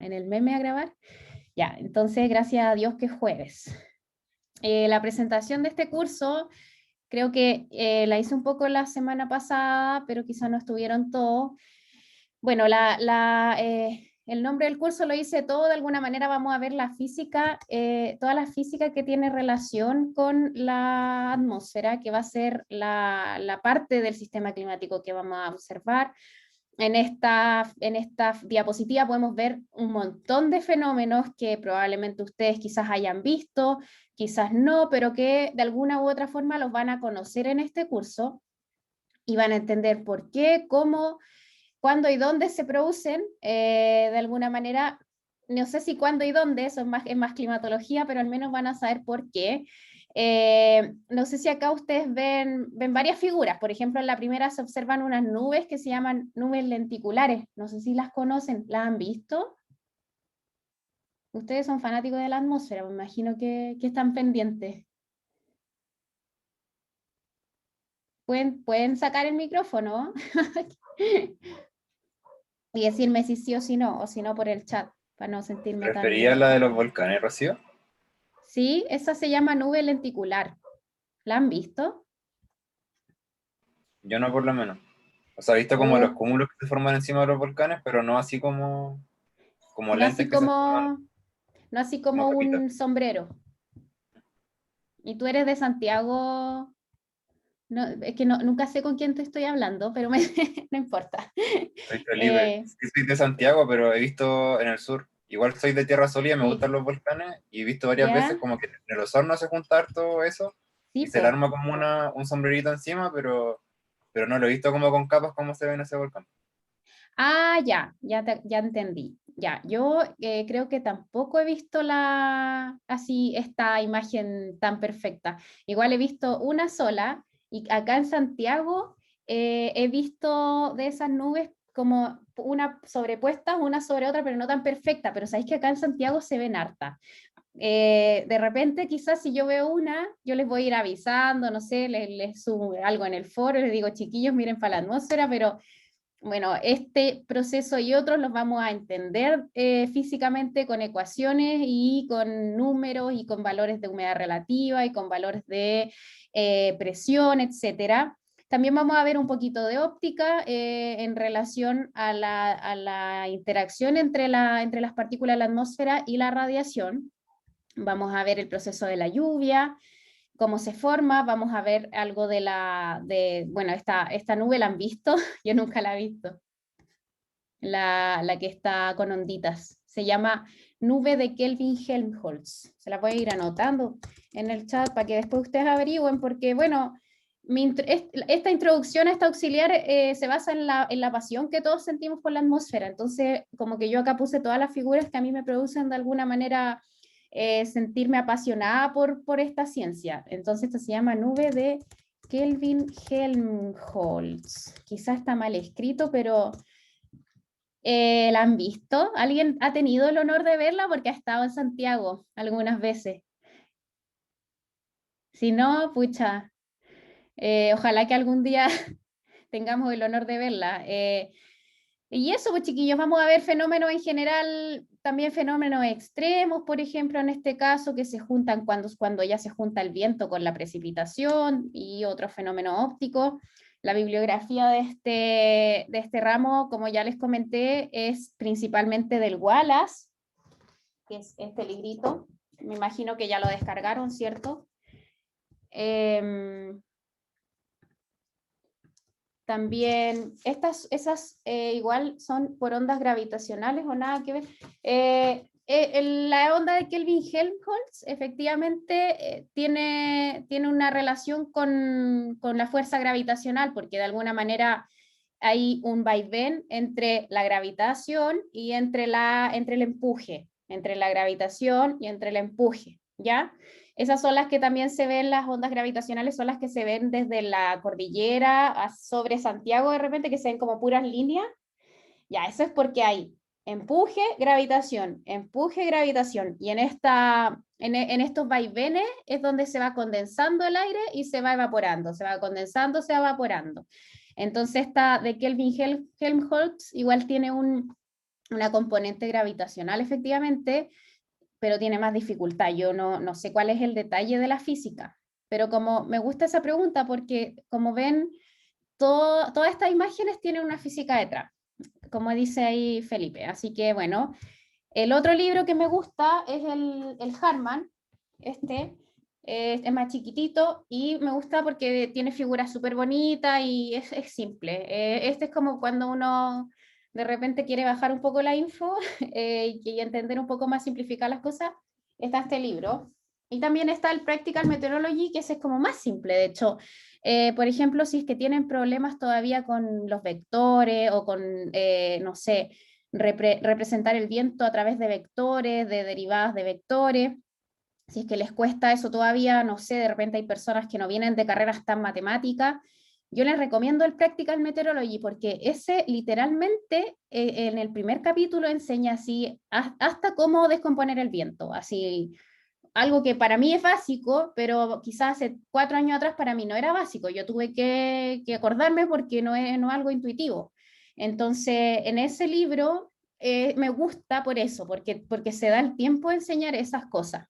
en el meme a grabar. Ya, entonces gracias a Dios que es jueves. La presentación de este curso creo que la hice un poco la semana pasada, pero quizás no estuvieron todos. Bueno, el nombre del curso lo hice todo, de alguna manera vamos a ver la física, toda la física que tiene relación con la atmósfera, que va a ser la parte del sistema climático que vamos a observar. En esta diapositiva podemos ver un montón de fenómenos que probablemente ustedes quizás hayan visto, quizás no, pero que de alguna u otra forma los van a conocer en este curso y van a entender por qué, cómo, cuándo y dónde se producen. De alguna manera, no sé si cuándo y dónde, eso es más climatología, pero al menos van a saber por qué. No sé si acá ustedes ven varias figuras. Por ejemplo, en la primera se observan unas nubes que se llaman nubes lenticulares. No sé si las conocen, ¿las han visto? Ustedes son fanáticos de la atmósfera, me imagino que están pendientes. Pueden sacar el micrófono y decirme si sí o si no por el chat, para no sentirme ¿Te tan... refería a la de los volcanes, Rocío? Sí, esa se llama nube lenticular. ¿La han visto? Yo no, por lo menos. O sea, he visto como los Oh, cúmulos que se forman encima de los volcanes, pero no así como no así lentes que se forman como, no así como como capitas. un sombrero. ¿Y tú eres de Santiago? No, es que nunca sé con quién te estoy hablando, pero no importa. Soy Felipe. Eh, Sí, soy de Santiago, pero he visto en el sur. Igual soy de tierra sólida, me gustan sí, los volcanes y he visto varias veces ¿ya? como que en el Osorno se junta todo eso Sí, y se le po. arma como un sombrerito encima, pero no lo he visto como con capas como se ve en ese volcán. Ah, ya entendí. Ya, yo creo que tampoco he visto así esta imagen tan perfecta. Igual he visto una sola y acá en Santiago he visto de esas nubes como una sobrepuesta, una sobre otra, pero no tan perfecta. Pero sabéis que acá en Santiago se ven harta. De repente, quizás si yo veo una, yo les voy a ir avisando, no sé, les subo algo en el foro, les digo, chiquillos, miren para la atmósfera, pero bueno, este proceso y otros los vamos a entender físicamente con ecuaciones y con números y con valores de humedad relativa y con valores de presión, etcétera. También vamos a ver un poquito de óptica en relación a la interacción entre las partículas de la atmósfera y la radiación. Vamos a ver el proceso de la lluvia, cómo se forma, vamos a ver algo bueno, esta nube la han visto, yo nunca la he visto, la que está con onditas, se llama nube de Kelvin-Helmholtz, se la voy a ir anotando en el chat para que después ustedes averigüen, porque bueno, esta introducción a esta auxiliar se basa en la pasión que todos sentimos por la atmósfera, entonces como que yo acá puse todas las figuras que a mí me producen de alguna manera sentirme apasionada por esta ciencia. Entonces esto se llama nube de Kelvin-Helmholtz. Quizás está mal escrito, pero ¿la han visto? ¿Alguien ha tenido el honor de verla? Porque ha estado en Santiago algunas veces. Si no, pucha, ojalá que algún día tengamos el honor de verla. Y eso, pues chiquillos, vamos a ver fenómenos en general, también fenómenos extremos, por ejemplo, en este caso, que se juntan cuando ya se junta el viento con la precipitación y otros fenómenos ópticos. La bibliografía de este ramo, como ya les comenté, es principalmente del Wallace, que es este librito. Me imagino que ya lo descargaron, ¿cierto? Eh, También esas igual son por ondas gravitacionales o nada que ver. La onda de Kelvin-Helmholtz efectivamente tiene una relación con la fuerza gravitacional, porque de alguna manera hay un vaivén entre la gravitación y entre el empuje, entre la gravitación y entre el empuje, ¿ya? Esas son las que también se ven, las ondas gravitacionales son las que se ven desde la cordillera sobre Santiago de repente, que se ven como puras líneas. Ya, eso es porque hay empuje, gravitación. Y en estos vaivenes es donde se va condensando el aire y se va evaporando, se va condensando, se va evaporando. Entonces esta de Kelvin-Helmholtz igual tiene una componente gravitacional efectivamente, pero tiene más dificultad. Yo no sé cuál es el detalle de la física, pero como me gusta esa pregunta porque como ven, todas estas imágenes tienen una física detrás, como dice ahí Felipe. Así que bueno, el otro libro que me gusta es el Harman, este, es más chiquitito y me gusta porque tiene figuras súper bonitas y es simple. Este es como cuando uno de repente quiere bajar un poco la info y entender un poco más, simplificar las cosas. Está este libro. Y también está el Practical Meteorology, que ese es como más simple. De hecho, por ejemplo, si es que tienen problemas todavía con los vectores o con, no sé, representar el viento a través de vectores, de derivadas de vectores. Si es que les cuesta eso todavía, no sé, de repente hay personas que no vienen de carreras tan matemáticas, yo les recomiendo el Practical Meteorology porque ese literalmente en el primer capítulo enseña así hasta cómo descomponer el viento, así algo que para mí es básico, pero quizás hace 4 años atrás para mí no era básico, yo tuve que acordarme porque no es algo intuitivo. Entonces, en ese libro me gusta por eso, porque se da el tiempo de enseñar esas cosas.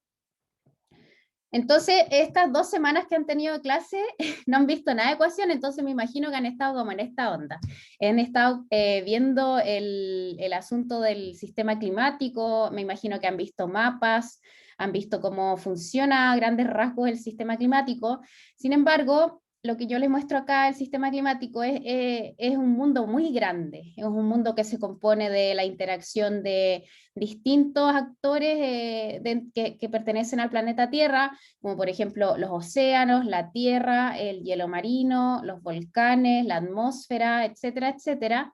Entonces, estas 2 semanas que han tenido clase no han visto nada de ecuación, entonces me imagino que han estado como en esta onda. Han estado viendo el asunto del sistema climático, me imagino que han visto mapas, han visto cómo funciona a grandes rasgos el sistema climático. Sin embargo, lo que yo les muestro acá, el sistema climático, es un mundo muy grande, es un mundo que se compone de la interacción de distintos actores que pertenecen al planeta Tierra, como por ejemplo los océanos, la tierra, el hielo marino, los volcanes, la atmósfera, etcétera, etcétera.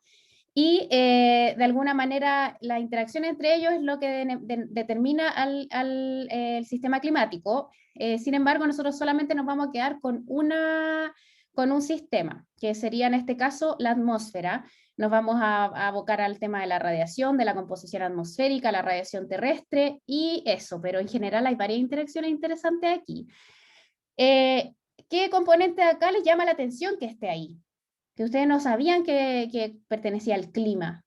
Y de alguna manera la interacción entre ellos es lo que determina el sistema climático. Sin embargo, nosotros solamente nos vamos a quedar con un sistema, que sería en este caso la atmósfera. Nos vamos a abocar al tema de la radiación, de la composición atmosférica, la radiación terrestre y eso, pero en general hay varias interacciones interesantes aquí. ¿Qué componente de acá les llama la atención que esté ahí? Que ustedes no sabían que pertenecía al clima.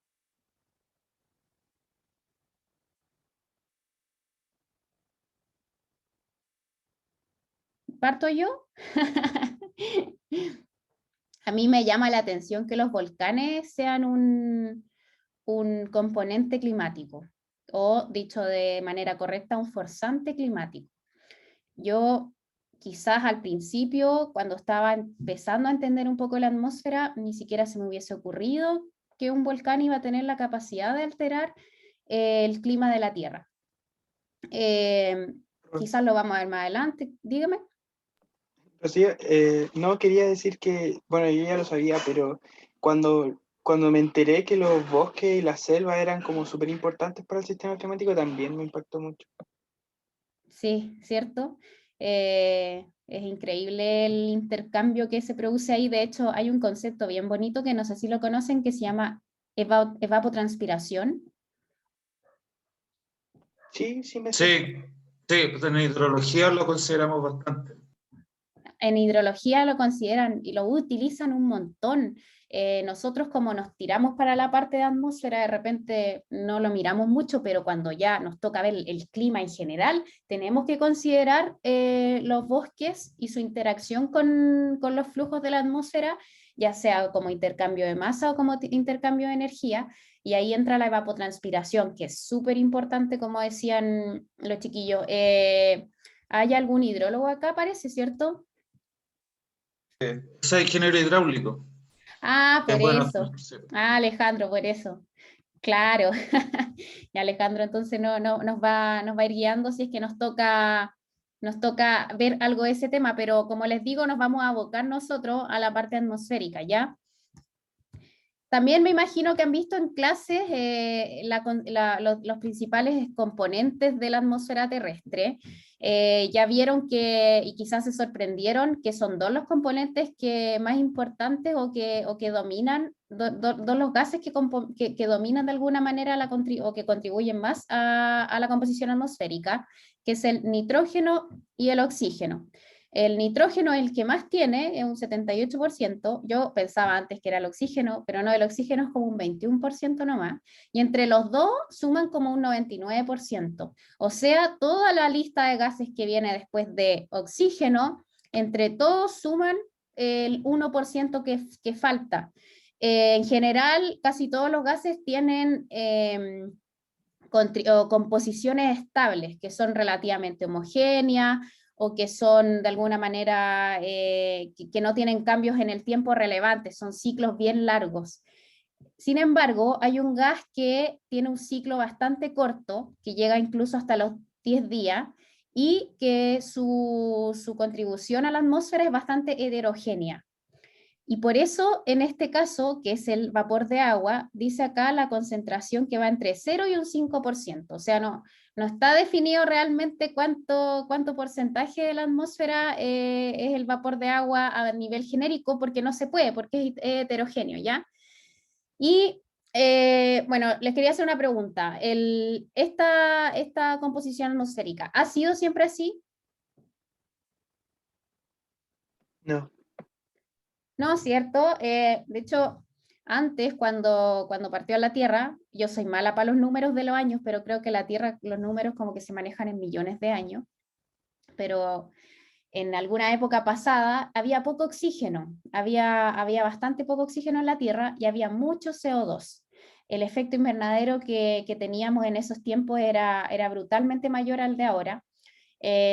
¿Parto yo? A mí me llama la atención que los volcanes sean un componente climático, o dicho de manera correcta, un forzante climático. Yo quizás al principio, cuando estaba empezando a entender un poco la atmósfera, ni siquiera se me hubiese ocurrido que un volcán iba a tener la capacidad de alterar el clima de la Tierra. Quizás lo vamos a ver más adelante, dígame. Rocío, no quería decir que, bueno, yo ya lo sabía, pero cuando me enteré que los bosques y las selvas eran como súper importantes para el sistema climático, también me impactó mucho. Sí, ¿cierto? Es increíble el intercambio que se produce ahí. De hecho, hay un concepto bien bonito que no sé si lo conocen, que se llama evapotranspiración. Sí, sí me sé. Sí, sí, pues en hidrología lo consideramos bastante. En hidrología lo consideran y lo utilizan un montón. Nosotros como nos tiramos para la parte de atmósfera, de repente no lo miramos mucho, pero cuando ya nos toca ver el clima en general, tenemos que considerar los bosques y su interacción con los flujos de la atmósfera, ya sea como intercambio de masa o como intercambio de energía. Y ahí entra la evapotranspiración, que es súper importante, como decían los chiquillos. ¿Hay algún hidrólogo acá, parece, cierto? Soy ingeniero hidráulico. Ah, Es por bueno. eso. Sí. Ah, Alejandro, por eso. Claro. Y Alejandro entonces nos va a ir guiando si es que nos toca ver algo de ese tema, pero como les digo, nos vamos a abocar nosotros a la parte atmosférica, ¿ya? También me imagino que han visto en clases los principales componentes de la atmósfera terrestre. Ya vieron y quizás se sorprendieron, que son dos los componentes más importantes o que dominan, dos los gases que dominan de alguna manera o que contribuyen más a la composición atmosférica, que es el nitrógeno y el oxígeno. El nitrógeno es el que más tiene, es un 78%. Yo pensaba antes que era el oxígeno, pero no, el oxígeno es como un 21% nomás. Y entre los dos suman como un 99%. O sea, toda la lista de gases que viene después de oxígeno, entre todos suman el 1% que falta. En general, casi todos los gases tienen composiciones estables, que son relativamente homogéneas o que son de alguna manera que no tienen cambios en el tiempo relevantes, son ciclos bien largos. Sin embargo, hay un gas que tiene un ciclo bastante corto, que llega incluso hasta los 10 días, y que su contribución a la atmósfera es bastante heterogénea. Y por eso, en este caso, que es el vapor de agua, dice acá la concentración que va entre 0 y un 5%. O sea, no está definido realmente cuánto porcentaje de la atmósfera es el vapor de agua a nivel genérico, porque no se puede, porque es heterogéneo, ¿ya? Y bueno, les quería hacer una pregunta. Esta composición atmosférica, ¿ha sido siempre así? No. No, cierto. De hecho, antes, cuando partió la Tierra, yo soy mala para los números de los años, pero creo que la Tierra, los números como que se manejan en millones de años, pero en alguna época pasada había poco oxígeno, había bastante poco oxígeno en la Tierra y había mucho CO2. El efecto invernadero que teníamos en esos tiempos era brutalmente mayor al de ahora.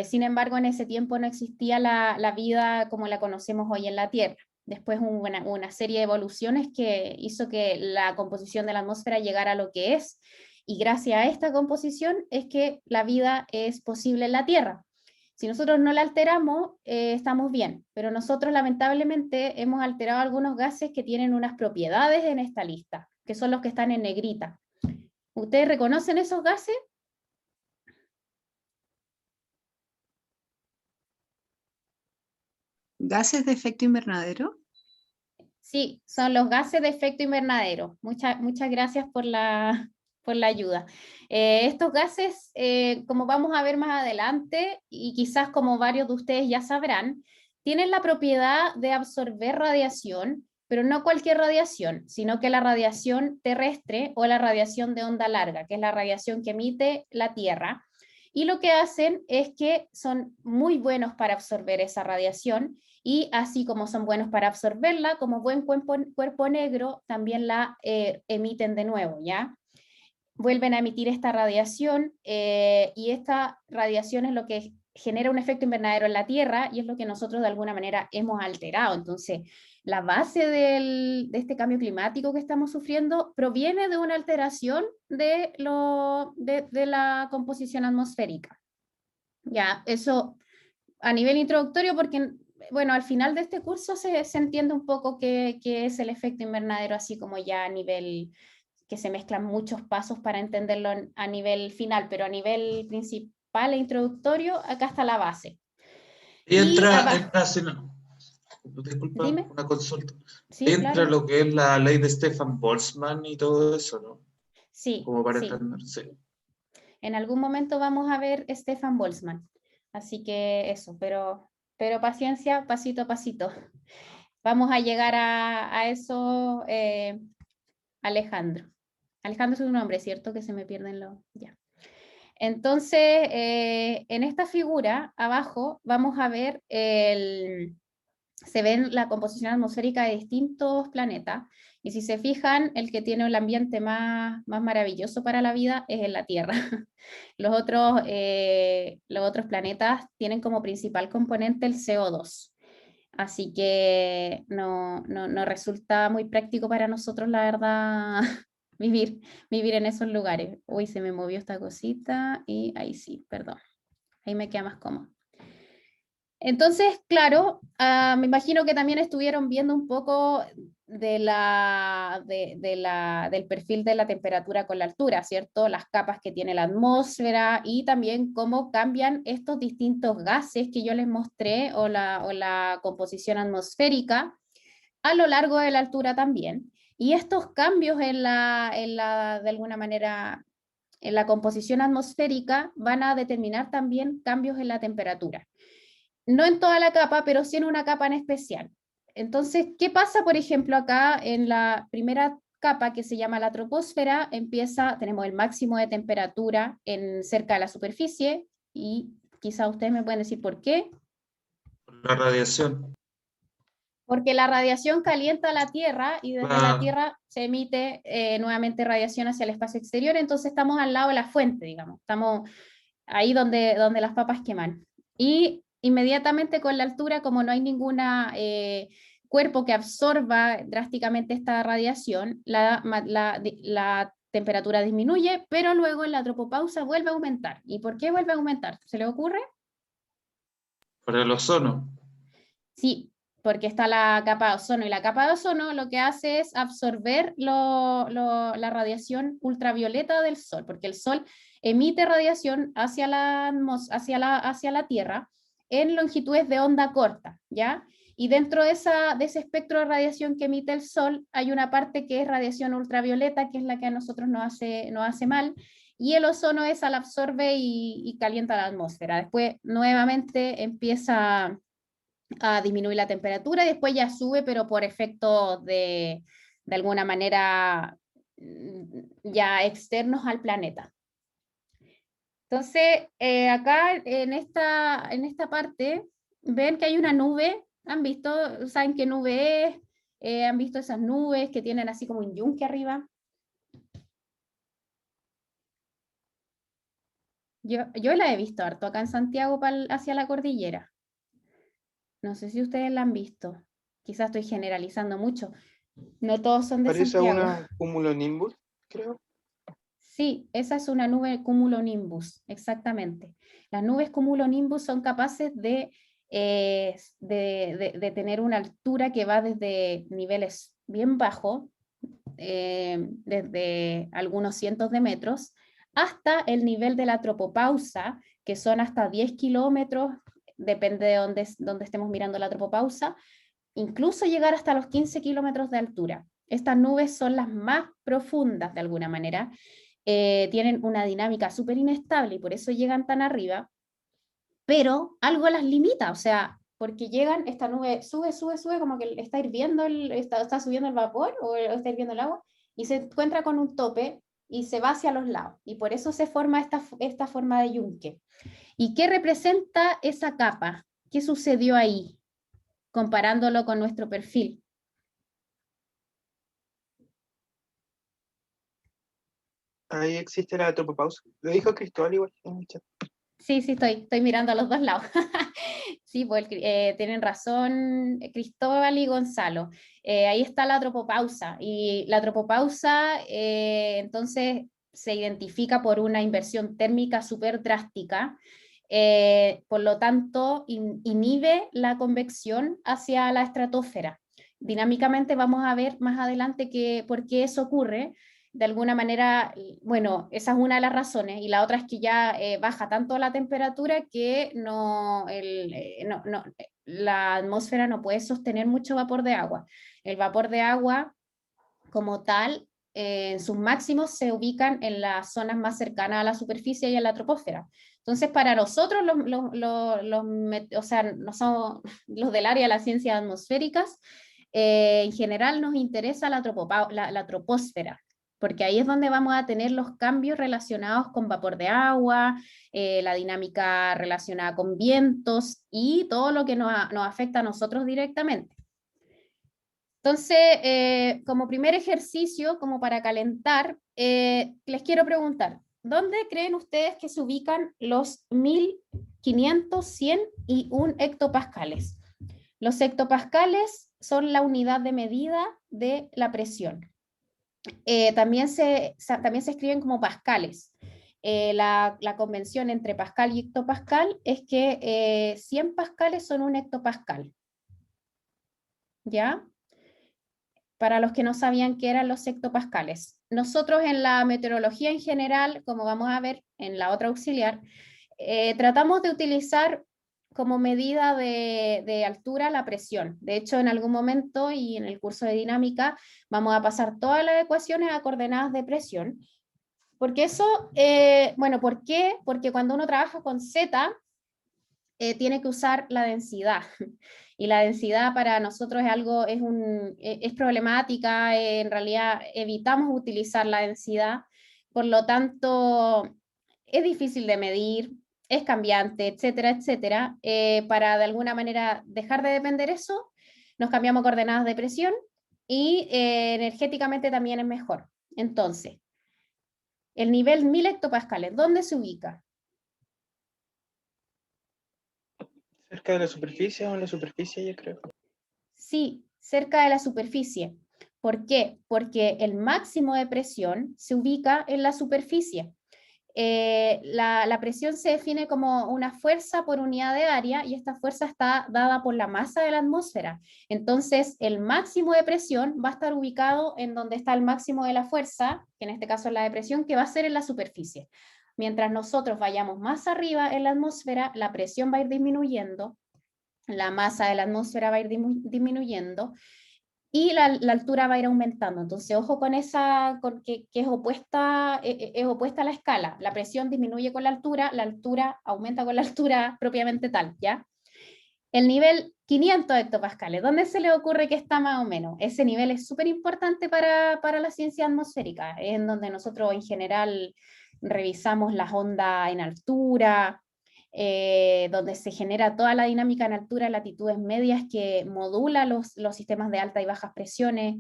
Sin embargo, en ese tiempo no existía la vida como la conocemos hoy en la Tierra. Después hubo una serie de evoluciones que hizo que la composición de la atmósfera llegara a lo que es, y gracias a esta composición es que la vida es posible en la Tierra. Si nosotros no la alteramos, estamos bien, pero nosotros lamentablemente hemos alterado algunos gases que tienen unas propiedades en esta lista, que son los que están en negrita. ¿Ustedes reconocen esos gases? ¿Gases de efecto invernadero? Sí, son los gases de efecto invernadero. Muchas gracias por la ayuda. Estos gases, como vamos a ver más adelante, y quizás como varios de ustedes ya sabrán, tienen la propiedad de absorber radiación, pero no cualquier radiación, sino que la radiación terrestre o la radiación de onda larga, que es la radiación que emite la Tierra. Y lo que hacen es que son muy buenos para absorber esa radiación, y así como son buenos para absorberla, como buen cuerpo negro, también la emiten de nuevo, ¿ya? Vuelven a emitir esta radiación y esta radiación es lo que genera un efecto invernadero en la Tierra y es lo que nosotros de alguna manera hemos alterado. Entonces, la base de este cambio climático que estamos sufriendo proviene de una alteración de la composición atmosférica. Ya, eso a nivel introductorio, porque bueno, al final de este curso se entiende un poco qué es el efecto invernadero, así como ya a nivel que se mezclan muchos pasos para entenderlo a nivel final, pero a nivel principal e introductorio, acá está la base. Y entra, abajo, si no, disculpa, dime. una consulta. Sí, Entra claro. lo que es la ley de Stefan Boltzmann y todo eso, ¿no? Sí, Como para sí. entender, sí. En algún momento vamos a ver Stefan Boltzmann. Así que eso, pero paciencia, pasito a pasito. Vamos a llegar a eso, Alejandro. Alejandro es un nombre, ¿cierto? Que se me pierden los... Ya. Entonces, en esta figura, abajo, vamos a ver se ven la composición atmosférica de distintos planetas, y si se fijan, el que tiene el ambiente más maravilloso para la vida es la Tierra. Los otros planetas tienen como principal componente el CO2. Así que no resulta muy práctico para nosotros, la verdad, vivir en esos lugares. Uy, se me movió esta cosita y ahí sí, perdón. Ahí me queda más cómodo. Entonces, claro, me imagino que también estuvieron viendo un poco del perfil de la temperatura con la altura, ¿cierto? Las capas que tiene la atmósfera y también cómo cambian estos distintos gases que yo les mostré o la composición atmosférica a lo largo de la altura también. Y estos cambios de alguna manera, en la composición atmosférica van a determinar también cambios en la temperatura. no en toda la capa, pero sí en una capa en especial. Entonces, ¿qué pasa, por ejemplo, acá en la primera capa que se llama la troposfera? Tenemos el máximo de temperatura cerca de la superficie, y quizá ustedes me pueden decir por qué. La radiación. Porque la radiación calienta la Tierra y desde la Claro. Tierra se emite nuevamente radiación hacia el espacio exterior, entonces estamos al lado de la fuente, digamos, estamos ahí donde las papas queman. Y inmediatamente con la altura, como no hay ningún cuerpo que absorba drásticamente esta radiación, la temperatura disminuye, pero luego en la tropopausa vuelve a aumentar. ¿Y por qué vuelve a aumentar? ¿Se le ocurre? Por el ozono. Sí, porque está la capa de ozono, y la capa de ozono lo que hace es absorber la radiación ultravioleta del Sol, porque el Sol emite radiación hacia la Tierra en longitudes de onda corta, ¿ya? Y dentro de ese espectro de radiación que emite el Sol hay una parte que es radiación ultravioleta, que es la que a nosotros nos hace mal, y el ozono esa la absorbe y calienta la atmósfera. Después nuevamente empieza a disminuir la temperatura y después ya sube, pero por efectos de alguna manera ya externos al planeta. Entonces, acá en esta parte, ven que hay una nube. ¿Han visto? ¿Saben qué nube es? ¿Han visto esas nubes que tienen así como un yunque arriba? Yo la he visto harto acá en Santiago hacia la cordillera. No sé si ustedes la han visto. Quizás estoy generalizando mucho. No todos son de Parece Santiago. una cumulonimbus, creo. Sí, esa es una nube cumulonimbus, exactamente. Las nubes cumulonimbus son capaces de tener una altura que va desde niveles bien bajos, desde algunos cientos de metros, hasta el nivel de la tropopausa, que son hasta 10 kilómetros, depende de dónde estemos mirando la tropopausa, incluso llegar hasta los 15 kilómetros de altura. Estas nubes son las más profundas de alguna manera, tienen una dinámica súper inestable y por eso llegan tan arriba, pero algo las limita, o sea, porque llegan, esta nube sube, sube, sube, como que está hirviendo, está subiendo el vapor o está hirviendo el agua, y se encuentra con un tope y se va hacia los lados, y por eso se forma esta forma de yunque. ¿Y qué representa esa capa? ¿Qué sucedió ahí, comparándolo con nuestro perfil? Ahí existe la tropopausa. Lo dijo Cristóbal igual en el chat. Sí, estoy mirando a los dos lados. Sí, pues tienen razón Cristóbal y Gonzalo. Ahí está la tropopausa, y la tropopausa entonces se identifica por una inversión térmica súper drástica, por lo tanto inhibe la convección hacia la estratosfera. Dinámicamente vamos a ver más adelante por qué eso ocurre. De alguna manera, bueno, esa es una de las razones, y la otra es que ya baja tanto la temperatura que la atmósfera no puede sostener mucho vapor de agua. El vapor de agua, como tal, en sus máximos se ubican en las zonas más cercanas a la superficie y a la troposfera. Entonces, para nosotros, o sea, no somos los del área de las ciencias atmosféricas, en general nos interesa la troposfera, porque ahí es donde vamos a tener los cambios relacionados con vapor de agua, la dinámica relacionada con vientos y todo lo que nos afecta a nosotros directamente. Entonces, como primer ejercicio, como para calentar, les quiero preguntar, ¿dónde creen ustedes que se ubican los 1500, 100 y 1 hectopascales? Los hectopascales son la unidad de medida de la presión. También se escriben como pascales. La convención entre pascal y hectopascal es que 100 pascales son 1 hectopascal. ¿Ya? Para los que no sabían qué eran los hectopascales. Nosotros en la meteorología en general, como vamos a ver en la otra auxiliar, tratamos de utilizar como medida de altura la presión. De hecho, en algún momento y en el curso de dinámica vamos a pasar todas las ecuaciones a coordenadas de presión. Porque eso, bueno, ¿por qué? Porque cuando uno trabaja con Z, tiene que usar la densidad. Y la densidad para nosotros es algo, es problemática, en realidad evitamos utilizar la densidad, por lo tanto es difícil de medir, es cambiante, etcétera, etcétera. Para de alguna manera dejar de depender eso, nos cambiamos coordenadas de presión y energéticamente también es mejor. Entonces, el nivel 1000 hectopascales, ¿dónde se ubica? Cerca de la superficie o en la superficie, yo creo. Sí, cerca de la superficie. ¿Por qué? Porque el máximo de presión se ubica en la superficie. La presión se define como una fuerza por unidad de área y esta fuerza está dada por la masa de la atmósfera. Entonces, el máximo de presión va a estar ubicado en donde está el máximo de la fuerza, que en este caso es la de presión, que va a ser en la superficie. Mientras nosotros vayamos más arriba en la atmósfera, la presión va a ir disminuyendo, la masa de la atmósfera va a ir disminuyendo y la altura va a ir aumentando. Entonces, ojo con esa, que es opuesta a la escala. La presión disminuye con la altura aumenta con la altura propiamente tal, ¿ya? El nivel 500 hectopascales, ¿dónde se le ocurre que está más o menos? Ese nivel es súper importante para la ciencia atmosférica, es en donde nosotros en general revisamos las ondas en altura, donde se genera toda la dinámica en altura, latitudes medias que modula los sistemas de alta y bajas presiones.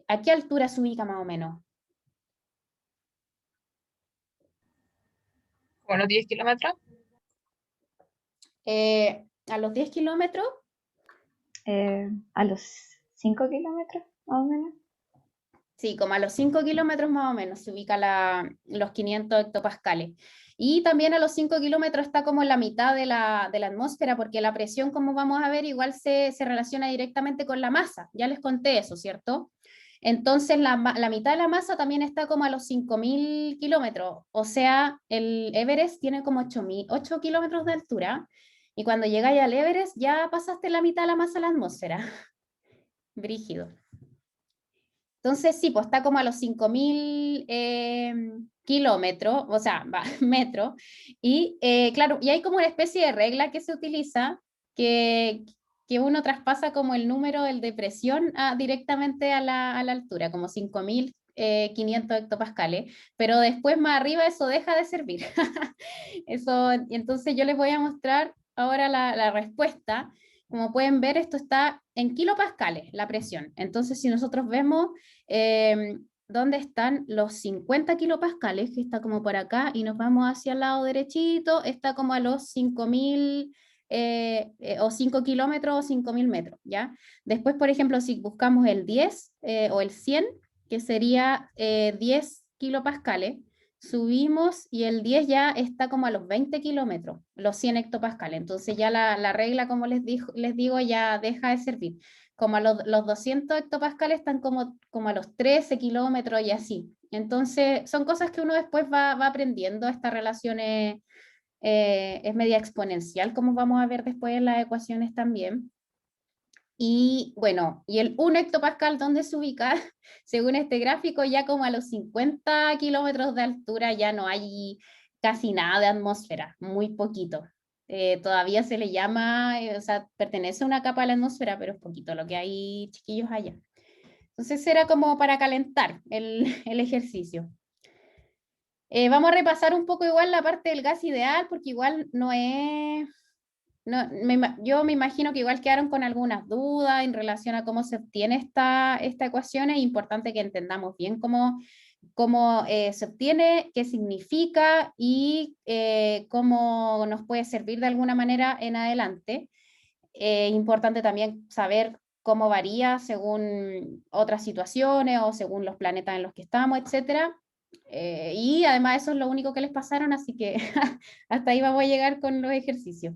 ¿A qué altura se ubica más o menos? Bueno, 10 kilómetros. A los 10 kilómetros, A los 5 kilómetros, más o menos. sí, como a los 5 kilómetros más o menos se ubica los 500 hectopascales. Y también a los 5 kilómetros está como en la mitad de la atmósfera, porque la presión, como vamos a ver, igual se relaciona directamente con la masa. Ya les conté eso, ¿cierto? Entonces la mitad de la masa también está como a los 5000 kilómetros. O sea, el Everest tiene como 8 kilómetros de altura. Y cuando llegáis al Everest ya pasaste la mitad de la masa a la atmósfera. Brígido. Entonces, sí, pues está como a los 5000 kilómetros, o sea, metros, y claro, y hay como una especie de regla que se utiliza, que uno traspasa como el número de presión directamente a la altura, como 5500 hectopascales, pero después más arriba eso deja de servir. Eso, entonces yo les voy a mostrar ahora la respuesta. Como pueden ver, esto está en kilopascales, la presión. Entonces, si nosotros vemos dónde están los 50 kilopascales, que está como por acá, y nos vamos hacia el lado derechito, está como a los 5000 o 5 kilómetros o 5000 metros, ¿ya? Después, por ejemplo, si buscamos el 10 o el 100, que sería 10 kilopascales, subimos y el 10 ya está como a los 20 kilómetros, los 100 hectopascales. Entonces ya la regla, como les digo, ya deja de servir. Como a los 200 hectopascales están como a los 13 kilómetros y así. Entonces son cosas que uno después va aprendiendo. Esta relación es media exponencial, como vamos a ver después en las ecuaciones también. Y bueno, y el 1 hectopascal, ¿dónde se ubica? Según este gráfico, ya como a los 50 kilómetros de altura ya no hay casi nada de atmósfera, muy poquito. Todavía se le llama, o sea, pertenece a una capa de la atmósfera, pero es poquito lo que hay, chiquillos, allá. Entonces era como para calentar el ejercicio. Vamos a repasar un poco igual la parte del gas ideal, porque igual no es... No, yo me imagino que igual quedaron con algunas dudas en relación a cómo se obtiene esta ecuación. Es importante que entendamos bien cómo se obtiene, qué significa y cómo nos puede servir de alguna manera en adelante. Es importante también saber cómo varía según otras situaciones o según los planetas en los que estamos, etc. Y además eso es lo único que les pasaron, así que hasta ahí vamos a llegar con los ejercicios.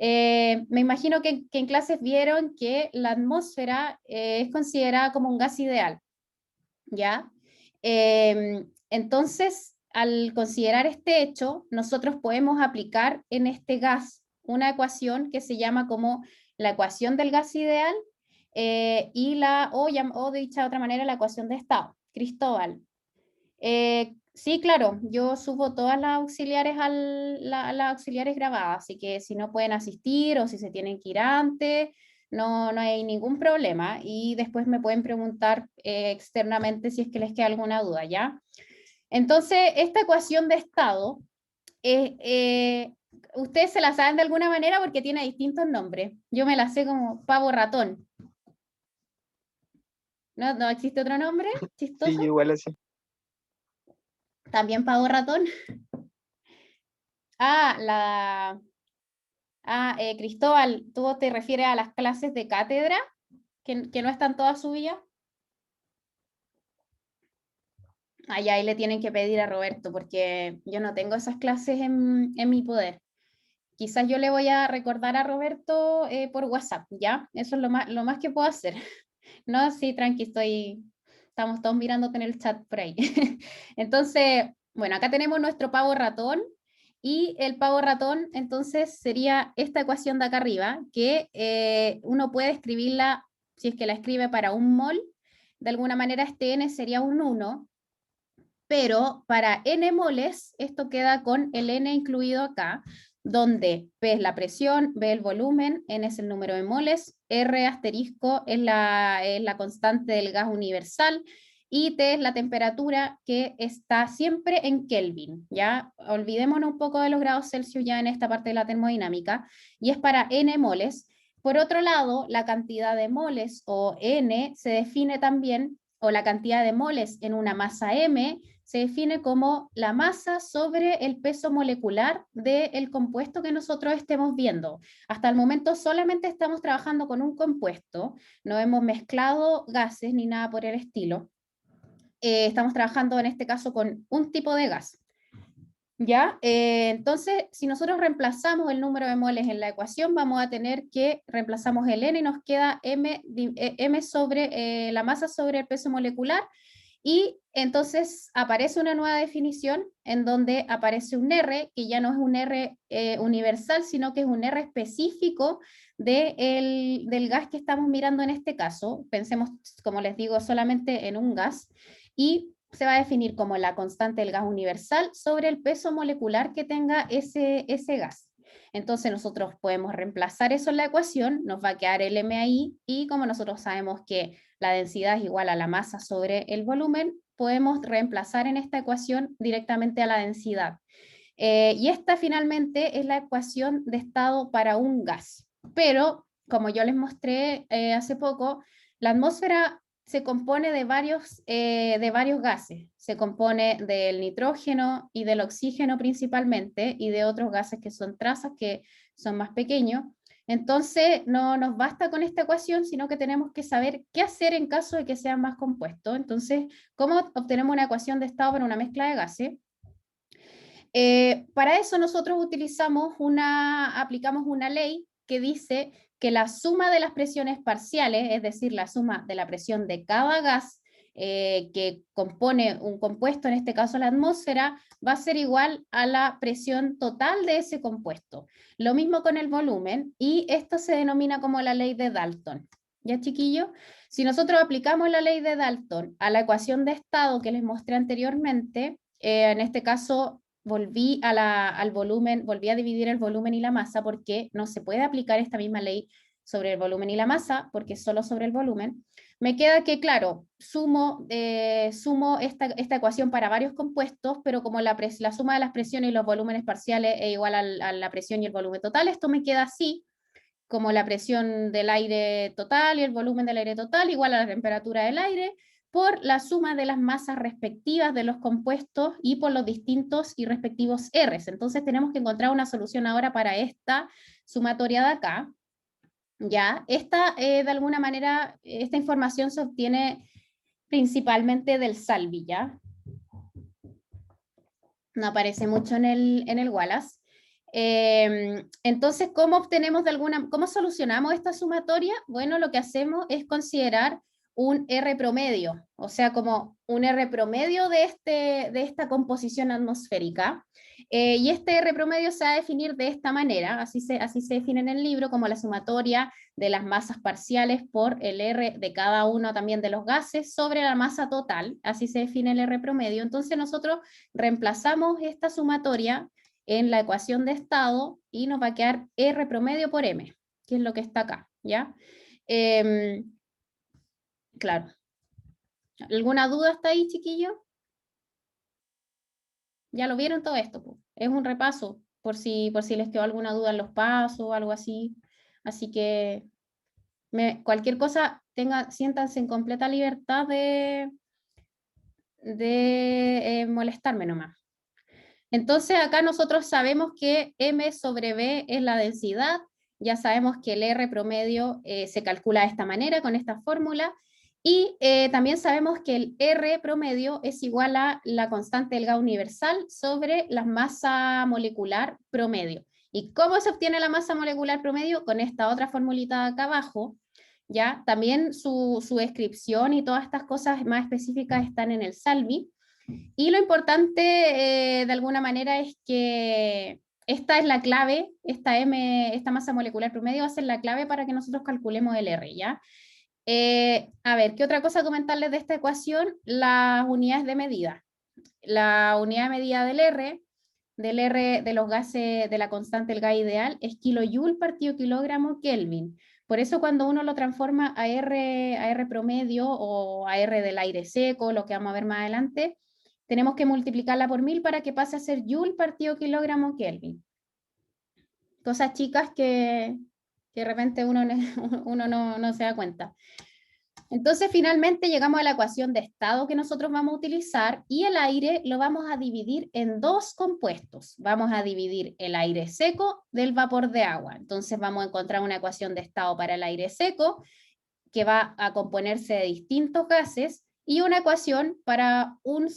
Me imagino que en clases vieron que la atmósfera es considerada como un gas ideal, ¿ya? Entonces, al considerar este hecho, nosotros podemos aplicar en este gas una ecuación que se llama como la ecuación del gas ideal o dicha de otra manera, la ecuación de estado. Cristóbal, Sí, claro, yo subo todas las auxiliares, las auxiliares grabadas, así que si no pueden asistir o si se tienen que ir antes, no hay ningún problema. Y después me pueden preguntar externamente si es que les queda alguna duda, ¿ya? Entonces, esta ecuación de estado, ustedes se la saben de alguna manera porque tiene distintos nombres. Yo me la sé como pavo ratón. ¿No existe otro nombre Sí, chistoso? igual así. También pavo ratón. Ah, Cristóbal, ¿tú te refieres a las clases de cátedra que no están todas subidas? Allá ahí le tienen que pedir a Roberto porque yo no tengo esas clases en mi poder. Quizás yo le voy a recordar a Roberto por WhatsApp, ¿ya? Eso es lo más que puedo hacer. No, sí, tranqui, estamos todos mirándote en el chat por ahí. Entonces, bueno, acá tenemos nuestro pavo ratón y el pavo ratón entonces sería esta ecuación de acá arriba que uno puede escribirla, si es que la escribe para un mol, de alguna manera este n sería un 1, pero para n moles esto queda con el n incluido acá, donde P es la presión, B el volumen, N es el número de moles, R asterisco es la constante del gas universal y T es la temperatura que está siempre en Kelvin, ¿ya? Olvidémonos un poco de los grados Celsius ya en esta parte de la termodinámica, y es para N moles. Por otro lado, la cantidad de moles o N se define también, o la cantidad de moles en una masa M, se define como la masa sobre el peso molecular del compuesto que nosotros estemos viendo. Hasta el momento solamente estamos trabajando con un compuesto, no hemos mezclado gases ni nada por el estilo. Estamos trabajando en este caso con un tipo de gas. ¿Ya? Entonces, si nosotros reemplazamos el número de moles en la ecuación, vamos a tener que reemplazamos el n y nos queda m sobre la masa sobre el peso molecular. Y entonces aparece una nueva definición en donde aparece un R, que ya no es un R universal, sino que es un R específico del gas que estamos mirando en este caso. Pensemos, como les digo, solamente en un gas. Y se va a definir como la constante del gas universal sobre el peso molecular que tenga ese gas. Entonces nosotros podemos reemplazar eso en la ecuación, nos va a quedar el m ahí, y como nosotros sabemos que la densidad es igual a la masa sobre el volumen, podemos reemplazar en esta ecuación directamente a la densidad. Y esta finalmente es la ecuación de estado para un gas. Pero, como yo les mostré hace poco, la atmósfera se compone de varios gases. Se compone del nitrógeno y del oxígeno principalmente, y de otros gases que son trazas, que son más pequeños. Entonces, no nos basta con esta ecuación, sino que tenemos que saber qué hacer en caso de que sean más compuestos. Entonces, ¿cómo obtenemos una ecuación de estado para una mezcla de gases? Para eso nosotros aplicamos una ley que dice que la suma de las presiones parciales, es decir, la suma de la presión de cada gas que compone un compuesto, en este caso la atmósfera, va a ser igual a la presión total de ese compuesto. Lo mismo con el volumen, y esto se denomina como la ley de Dalton. ¿Ya, chiquillos? Si nosotros aplicamos la ley de Dalton a la ecuación de estado que les mostré anteriormente, en este caso volví al volumen, volví a dividir el volumen y la masa, porque no se puede aplicar esta misma ley sobre el volumen y la masa, porque es solo sobre el volumen. Me queda que, claro, sumo esta ecuación para varios compuestos, pero como la suma de las presiones y los volúmenes parciales es igual a la presión y el volumen total, esto me queda así, como la presión del aire total y el volumen del aire total igual a la temperatura del aire, por la suma de las masas respectivas de los compuestos y por los distintos y respectivos R's. Entonces tenemos que encontrar una solución ahora para esta sumatoria de acá. ¿Ya? De alguna manera, esta información se obtiene principalmente del Salvi, ¿ya? No aparece mucho en el Wallace. Entonces, ¿cómo solucionamos esta sumatoria? Bueno, lo que hacemos es considerar un R promedio, o sea, como un R promedio de esta composición atmosférica. Y este R promedio se va a definir de esta manera, así se define en el libro, como la sumatoria de las masas parciales por el R de cada uno también de los gases sobre la masa total, así se define el R promedio. Entonces nosotros reemplazamos esta sumatoria en la ecuación de estado y nos va a quedar R promedio por M, que es lo que está acá, ¿ya? Claro. ¿Alguna duda hasta ahí, chiquillos? Ya lo vieron todo esto, pues. Es un repaso, por si les quedó alguna duda en los pasos o algo así. Así que cualquier cosa, siéntanse en completa libertad de molestarme nomás. Entonces acá nosotros sabemos que M sobre B es la densidad, ya sabemos que el R promedio se calcula de esta manera, con esta fórmula, y también sabemos que el R promedio es igual a la constante delgada universal sobre la masa molecular promedio. ¿Y cómo se obtiene la masa molecular promedio? Con esta otra formulita de acá abajo, ¿ya? También su descripción y todas estas cosas más específicas están en el Salvi. Y lo importante, de alguna manera, es que esta es la clave, esta masa molecular promedio va a ser la clave para que nosotros calculemos el R, ¿ya? A ver, ¿qué otra cosa comentarles de esta ecuación? Las unidades de medida. La unidad de medida del R de los gases de la constante del gas ideal es kilojoule partido kilogramo Kelvin. Por eso cuando uno lo transforma a R promedio o a R del aire seco, lo que vamos a ver más adelante, tenemos que multiplicarla por 1000 para que pase a ser joule partido kilogramo Kelvin. Cosas chicas que de repente uno no se da cuenta. Entonces finalmente llegamos a la ecuación de estado que nosotros vamos a utilizar y el aire lo vamos a dividir en dos compuestos. Vamos a dividir el aire seco del vapor de agua. Entonces vamos a encontrar una ecuación de estado para el aire seco que va a componerse de distintos gases y una ecuación para una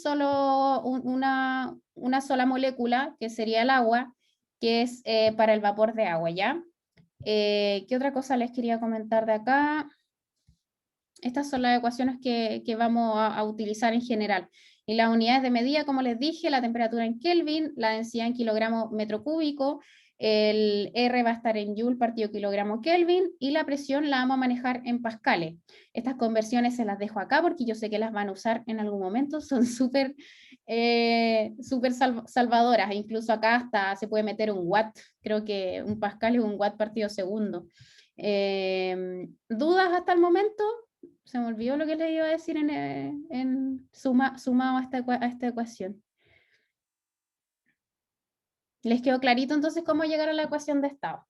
sola molécula, que sería el agua, que es para el vapor de agua, ¿ya? ¿Qué otra cosa les quería comentar de acá? Estas son las ecuaciones que vamos a utilizar en general. Y las unidades de medida, como les dije, la temperatura en Kelvin, la densidad en kilogramo metro cúbico, el R va a estar en joule partido kilogramo Kelvin y la presión la vamos a manejar en pascales. Estas conversiones se las dejo acá porque yo sé que las van a usar en algún momento, son súper salvadoras, incluso acá hasta se puede meter un watt, creo que un pascal es un watt partido segundo. ¿Dudas hasta el momento? Se me olvidó lo que les iba a decir sumado a esta ecuación. ¿Les quedó clarito entonces cómo llegar a la ecuación de estado?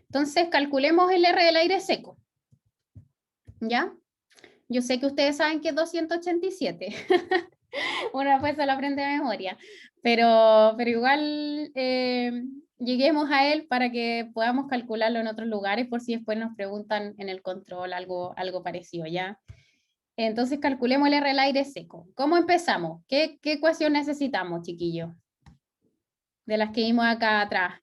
Entonces calculemos el R del aire seco. ¿Ya? Yo sé que ustedes saben que es 287. Una vez se lo aprende de memoria. Pero igual lleguemos a él para que podamos calcularlo en otros lugares por si después nos preguntan en el control algo parecido, ¿ya? Entonces calculemos el R del aire seco. ¿Cómo empezamos? ¿Qué ecuación necesitamos, chiquillos? De las que vimos acá atrás.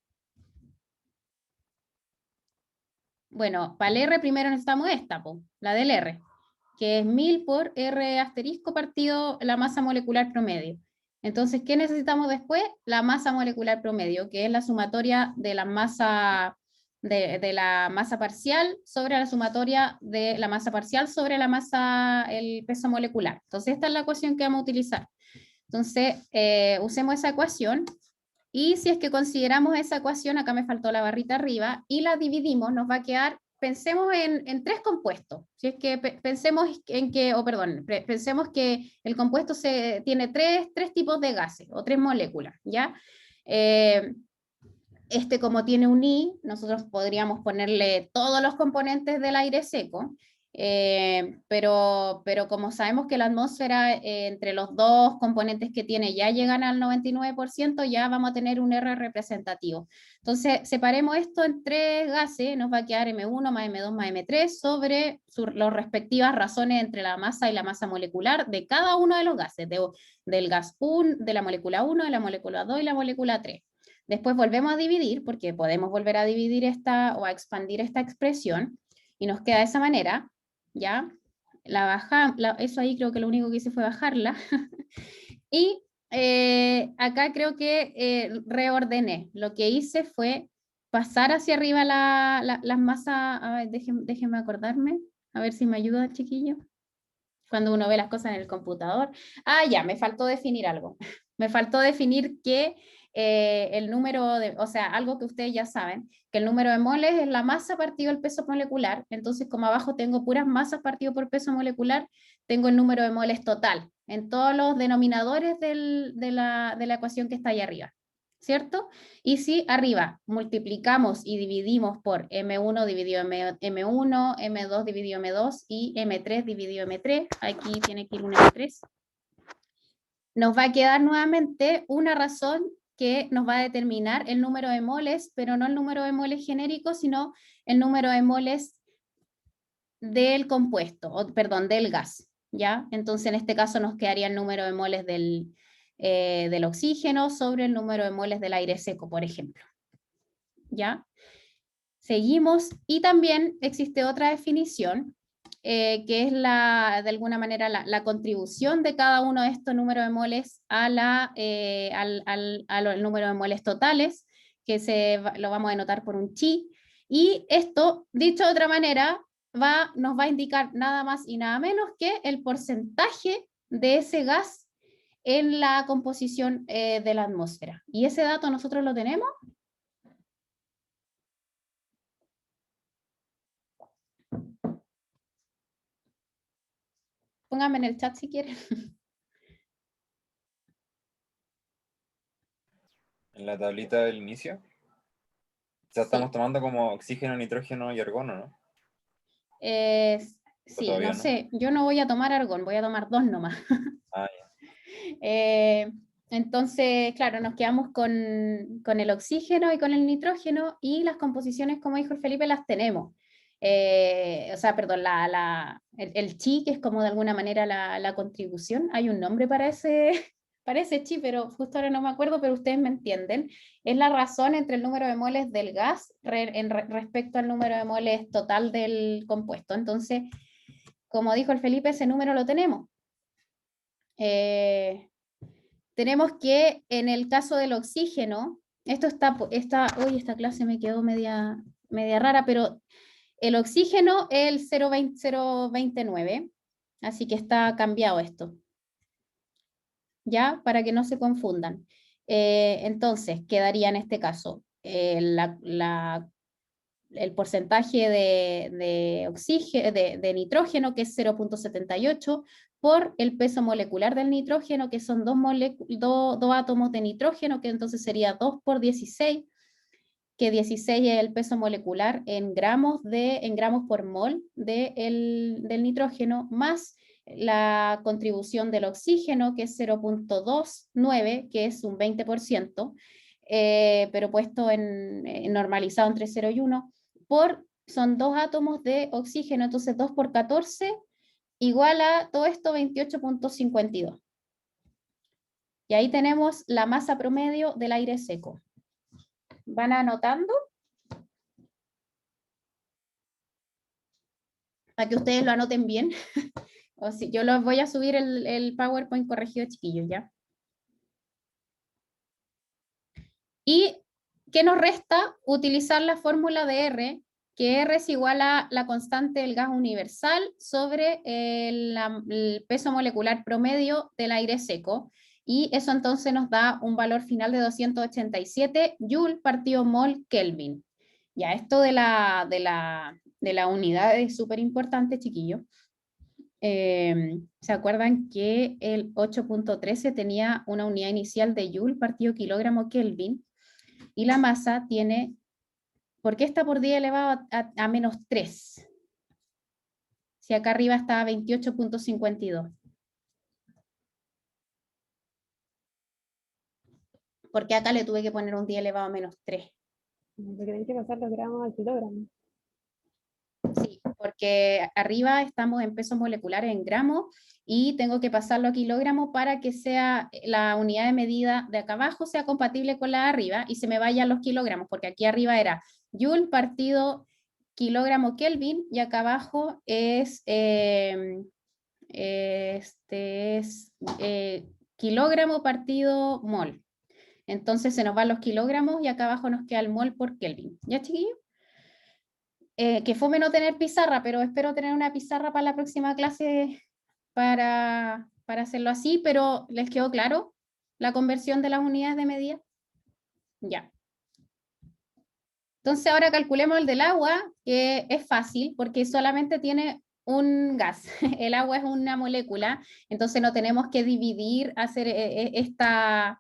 Bueno, para el R primero necesitamos esta, la del R, que es 1000 por R asterisco partido la masa molecular promedio. Entonces, ¿qué necesitamos después? La masa molecular promedio, que es la sumatoria de la masa de la masa parcial sobre la sumatoria de la masa parcial sobre la masa, el peso molecular. Entonces, esta es la ecuación que vamos a utilizar. Entonces, usemos esa ecuación. Y si es que consideramos esa ecuación, acá me faltó la barrita arriba, y la dividimos, nos va a quedar, pensemos en tres compuestos. Si es que pensemos que el compuesto tiene tres tipos de gases, o tres moléculas, ¿ya? Como tiene un I, nosotros podríamos ponerle todos los componentes del aire seco, pero como sabemos que la atmósfera entre los dos componentes que tiene ya llegan al 99%, ya vamos a tener un R representativo. Entonces, separemos esto en tres gases, nos va a quedar M1 más M2 más M3 sobre las respectivas razones entre la masa y la masa molecular de cada uno de los gases, del gas 1, de la molécula 1, de la molécula 2 y la molécula 3. Después volvemos a dividir, porque podemos volver a dividir esta o a expandir esta expresión, y nos queda de esa manera, ¿ya? Eso ahí creo que lo único que hice fue bajarla. Y acá creo que reordené. Lo que hice fue pasar hacia arriba las masas. A ver, déjenme acordarme, a ver si me ayuda, chiquillo. Cuando uno ve las cosas en el computador. Ah, ya, me faltó definir algo. Me faltó definir que el número de, o sea, algo que ustedes ya saben, que el número de moles es la masa partido el peso molecular. Entonces, como abajo tengo puras masas partido por peso molecular, tengo el número de moles total en todos los denominadores de la ecuación que está ahí arriba, ¿cierto? Y si arriba multiplicamos y dividimos por M1 dividido M1, M2 dividido M2 y M3 dividido M3, aquí tiene que ir un M3, nos va a quedar nuevamente una razón que nos va a determinar el número de moles, pero no el número de moles genérico, sino el número de moles del compuesto, o, perdón, del gas, ¿ya? Entonces en este caso nos quedaría el número de moles del oxígeno sobre el número de moles del aire seco, por ejemplo, ¿ya? Seguimos, y también existe otra definición, que es de alguna manera la contribución de cada uno de estos números de moles al número de moles totales, que lo vamos a denotar por un chi, y esto, dicho de otra manera, nos va a indicar nada más y nada menos que el porcentaje de ese gas en la composición de la atmósfera. ¿Y ese dato nosotros lo tenemos? Pónganme en el chat si quieren. En la tablita del inicio. Ya estamos tomando como oxígeno, nitrógeno y argono, ¿no? Sí, todavía no no? sé, yo no voy a tomar argón, voy a tomar 2 nomás. Ah, ya. Entonces, claro, nos quedamos con el oxígeno y con el nitrógeno, y las composiciones, como dijo el Felipe, las tenemos. O sea, perdón, el chi, que es como de alguna manera la contribución, hay un nombre para ese chi, pero justo ahora no me acuerdo, pero ustedes me entienden. Es la razón entre el número de moles del gas respecto al número de moles total del compuesto. Entonces, como dijo el Felipe, ese número lo tenemos. Tenemos que en el caso del oxígeno, uy, esta clase me quedó media rara, pero el oxígeno es el 0,29, así que está cambiado esto, ¿ya? Para que no se confundan. Entonces, quedaría en este caso el porcentaje de oxígeno, de nitrógeno, que es 0,78, por el peso molecular del nitrógeno, que son dos átomos de nitrógeno, que entonces sería 2 por 16, que 16 es el peso molecular en gramos por mol del nitrógeno, más la contribución del oxígeno, que es 0,29, que es un 20%, pero puesto normalizado entre 0 y 1, son 2 átomos de oxígeno, entonces 2 por 14 igual a todo esto 28,52. Y ahí tenemos la masa promedio del aire seco. ¿Van anotando? Para que ustedes lo anoten bien. O si, yo los voy a subir el PowerPoint corregido, chiquillos, ¿ya? ¿Y qué nos resta? Utilizar la fórmula de R, que R es igual a la constante del gas universal sobre el peso molecular promedio del aire seco, y eso entonces nos da un valor final de 287 Joule partido mol Kelvin. Ya, esto de la unidad es súper importante, chiquillos. ¿Se acuerdan que el 8.13 tenía una unidad inicial de Joule partido kilogramo Kelvin? Y la masa tiene, ¿por qué está por 10 elevado a menos 3? Si acá arriba está 28,52. ¿Por qué acá le tuve que poner un 10 elevado a menos 3? Porque hay que pasar los gramos al kilogramo. Sí, porque arriba estamos en pesos moleculares en gramos y tengo que pasarlo a kilogramos para que sea la unidad de medida de acá abajo sea compatible con la de arriba y se me vayan los kilogramos, porque aquí arriba era Joule partido kilogramo Kelvin y acá abajo es, kilogramo partido mol. Entonces se nos van los kilogramos y acá abajo nos queda el mol por Kelvin. ¿Ya, chiquillos? Que fome no tener pizarra, pero espero tener una pizarra para la próxima clase para hacerlo así, pero ¿les quedó claro la conversión de las unidades de medida? Ya. Entonces ahora calculemos el del agua, que es fácil porque solamente tiene un gas. El agua es una molécula, entonces no tenemos que dividir, hacer esta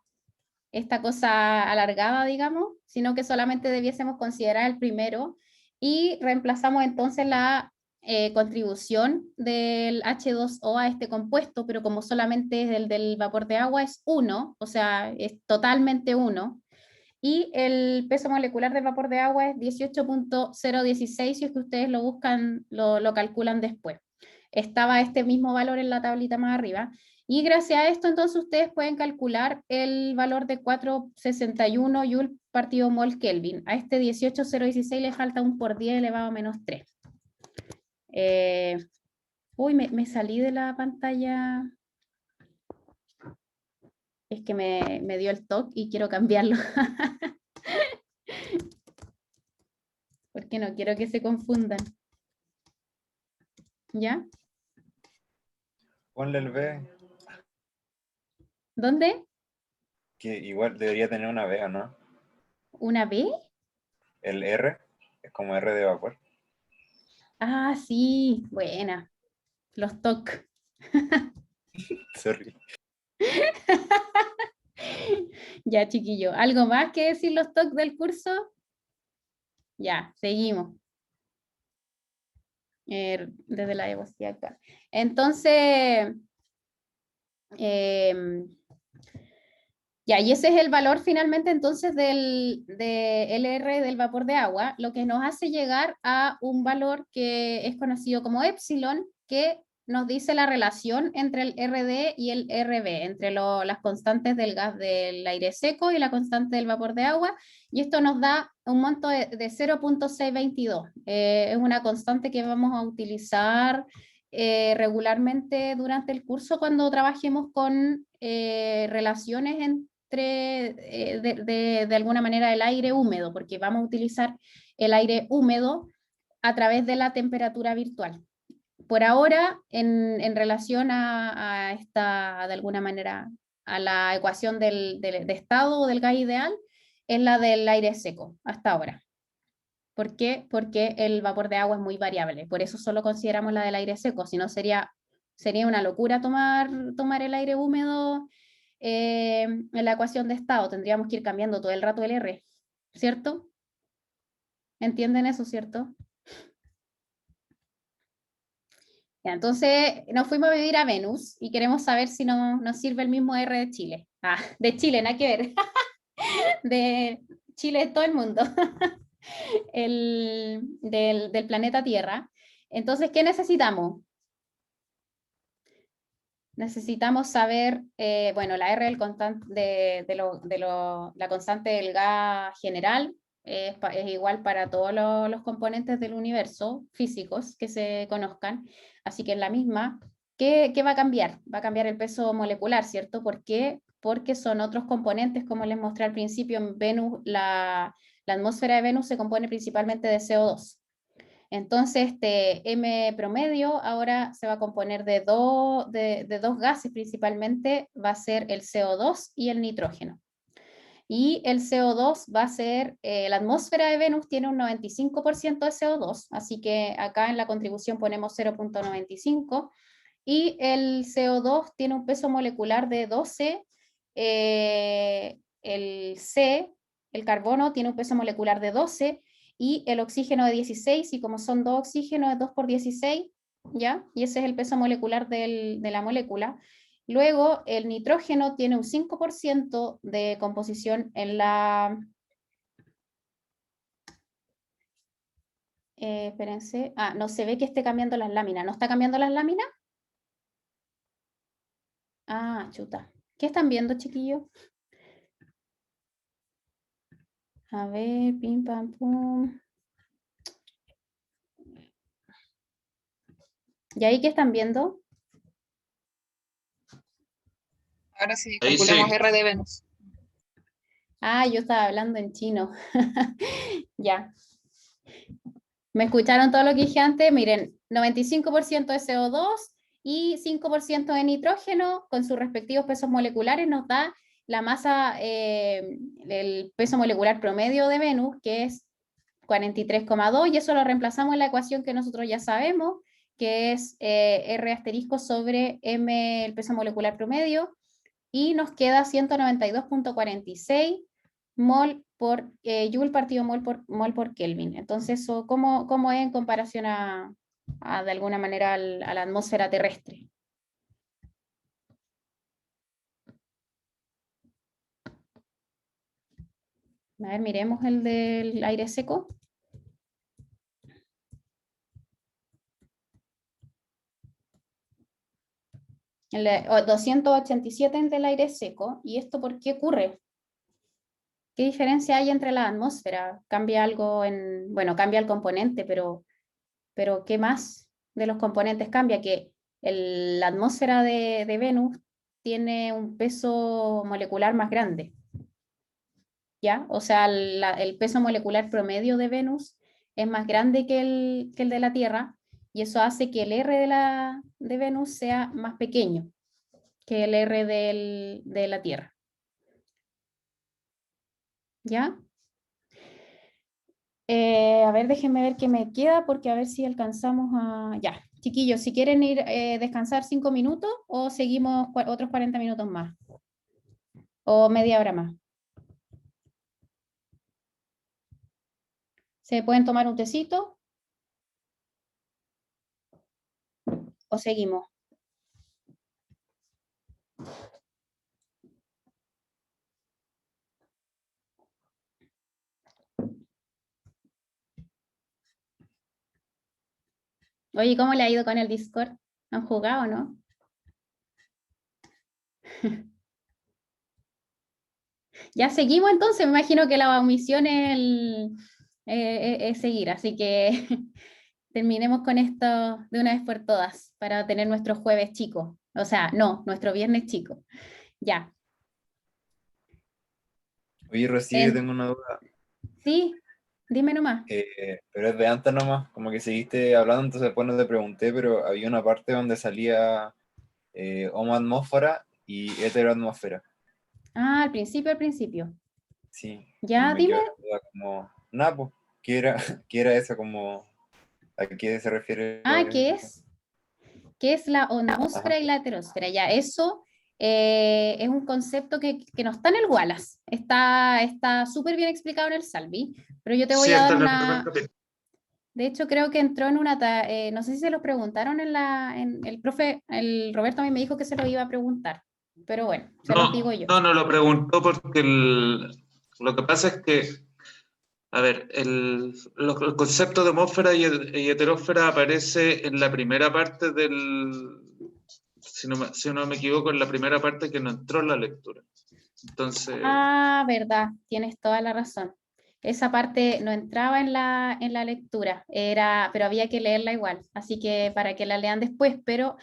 cosa alargada, digamos, sino que solamente debiésemos considerar el primero y reemplazamos entonces la contribución del H2O a este compuesto, pero como solamente es el del vapor de agua es 1, o sea, es totalmente 1, y el peso molecular del vapor de agua es 18.016, si es que ustedes lo buscan, lo calculan después. Estaba este mismo valor en la tablita más arriba, y gracias a esto entonces ustedes pueden calcular el valor de 461 Joule partido mol Kelvin. A este 18.016 le falta un por 10 elevado a menos 3. Uy, me salí de la pantalla. Es que me dio el toque y quiero cambiarlo. Porque no quiero que se confundan. ¿Ya? Ponle el B, ¿Dónde? que igual debería tener una B, ¿o no? ¿Una B? El R es como R de vapor. Ah, sí, buena. Los TOC. Sorry. Ya, chiquillo. ¿Algo más que decir los TOC del curso? Ya, seguimos. Desde la evolución actual. Entonces, ya, y ese es el valor finalmente entonces del LR del vapor de agua, lo que nos hace llegar a un valor que es conocido como epsilon, que nos dice la relación entre el RD y el RB, entre las constantes del gas del aire seco y la constante del vapor de agua, y esto nos da un monto de 0.622. Es una constante que vamos a utilizar regularmente durante el curso cuando trabajemos con relaciones de alguna manera el aire húmedo, porque vamos a utilizar el aire húmedo a través de la temperatura virtual. Por ahora, en relación a esta, de alguna manera, a la ecuación de estado o del gas ideal, es la del aire seco, hasta ahora. ¿Por qué? Porque el vapor de agua es muy variable, por eso solo consideramos la del aire seco, si no sería una locura tomar el aire húmedo en la ecuación de estado, tendríamos que ir cambiando todo el rato el R, ¿cierto? ¿Entienden eso, cierto? Ya, entonces nos fuimos a vivir a Venus y queremos saber si nos sirve el mismo R de Chile. Ah, de Chile, nada que ver. De Chile, todo el mundo. Del planeta Tierra. Entonces, ¿qué necesitamos? Necesitamos saber, bueno, la R del constante, la constante del gas general es igual para todos los componentes del universo físicos que se conozcan, así que es la misma. ¿Qué va a cambiar? Va a cambiar el peso molecular, ¿cierto? ¿Por qué? Porque son otros componentes, como les mostré al principio, en Venus, la atmósfera de Venus se compone principalmente de CO2. Entonces, este M promedio ahora se va a componer de dos gases principalmente, va a ser el CO2 y el nitrógeno. Y el CO2 va a ser, la atmósfera de Venus tiene un 95% de CO2, así que acá en la contribución ponemos 0.95, y el CO2 tiene un peso molecular de 12, el carbono tiene un peso molecular de 12, y el oxígeno de 16, y como son dos oxígenos, es 2 por 16, ¿ya? Y ese es el peso molecular de la molécula. Luego, el nitrógeno tiene un 5% de composición Espérense. Ah, no se ve que esté cambiando las láminas. ¿No está cambiando las láminas? Ah, chuta. ¿Qué están viendo, chiquillos? A ver, pim, pam, pum. ¿Y ahí qué están viendo? Ahora sí, Ahí sí. calculemos R de Venus. Ah, yo estaba hablando en chino. Ya. ¿Me escucharon todo lo que dije antes? Miren, 95% de CO2 y 5% de nitrógeno con sus respectivos pesos moleculares nos da la masa, el peso molecular promedio de Venus, que es 43,2, y eso lo reemplazamos en la ecuación que nosotros ya sabemos, que es R asterisco sobre M, el peso molecular promedio, y nos queda 192,46 mol por joule partido mol por Kelvin. Entonces, ¿cómo es en comparación de alguna manera a la atmósfera terrestre? A ver, miremos el del aire seco. El 287 del aire seco. ¿Y esto por qué ocurre? ¿Qué diferencia hay entre la atmósfera? ¿Cambia algo bueno, cambia el componente, pero ¿qué más de los componentes cambia? Que la atmósfera de Venus tiene un peso molecular más grande, ¿ya? O sea, el peso molecular promedio de Venus es más grande que el de la Tierra, y eso hace que el R de Venus sea más pequeño que el R de la Tierra. ¿Ya? A ver, déjenme ver qué me queda, porque a ver si alcanzamos a... Ya, chiquillos, si quieren ir descansar 5 minutos o seguimos otros 40 minutos más. O media hora más. ¿Se pueden tomar un tecito? ¿O seguimos? Oye, ¿cómo le ha ido con el Discord? ¿Han jugado o no? Ya seguimos entonces, me imagino que la misión es seguir, así que terminemos con esto de una vez por todas para tener nuestro jueves chico. O sea, no, nuestro viernes chico. Ya. Oye, Rocío, yo tengo una duda, Sí, dime nomás. pero es de antes nomás, como que seguiste hablando, entonces después no te pregunté, pero había una parte donde salía homoatmósfera y heteroatmósfera. Ah, al principio, al principio. Sí, y Ya, me dime. quedó la duda como, nada, pues, ¿qué era eso? Como, ¿a qué se refiere? Ah, ¿qué es? ¿Qué es la Ajá. atmósfera y la heterosfera? Ya, eso es un concepto que no está en el Wallace. Está súper bien explicado en el Salvi, pero yo te voy Sí, a está dar en el primer una... capítulo. De hecho, creo que entró en una... no sé si se lo preguntaron en el profe, el Roberto a mí me dijo que se lo iba a preguntar, pero bueno, se los digo yo. No lo preguntó porque lo que pasa es que, a ver, el concepto de atmósfera y heterósfera aparece en la primera parte si no me equivoco, en la primera parte que no entró en la lectura. Entonces, Ah, verdad, tienes toda la razón. Esa parte no entraba en la lectura, pero había que leerla igual, así que para que la lean después, pero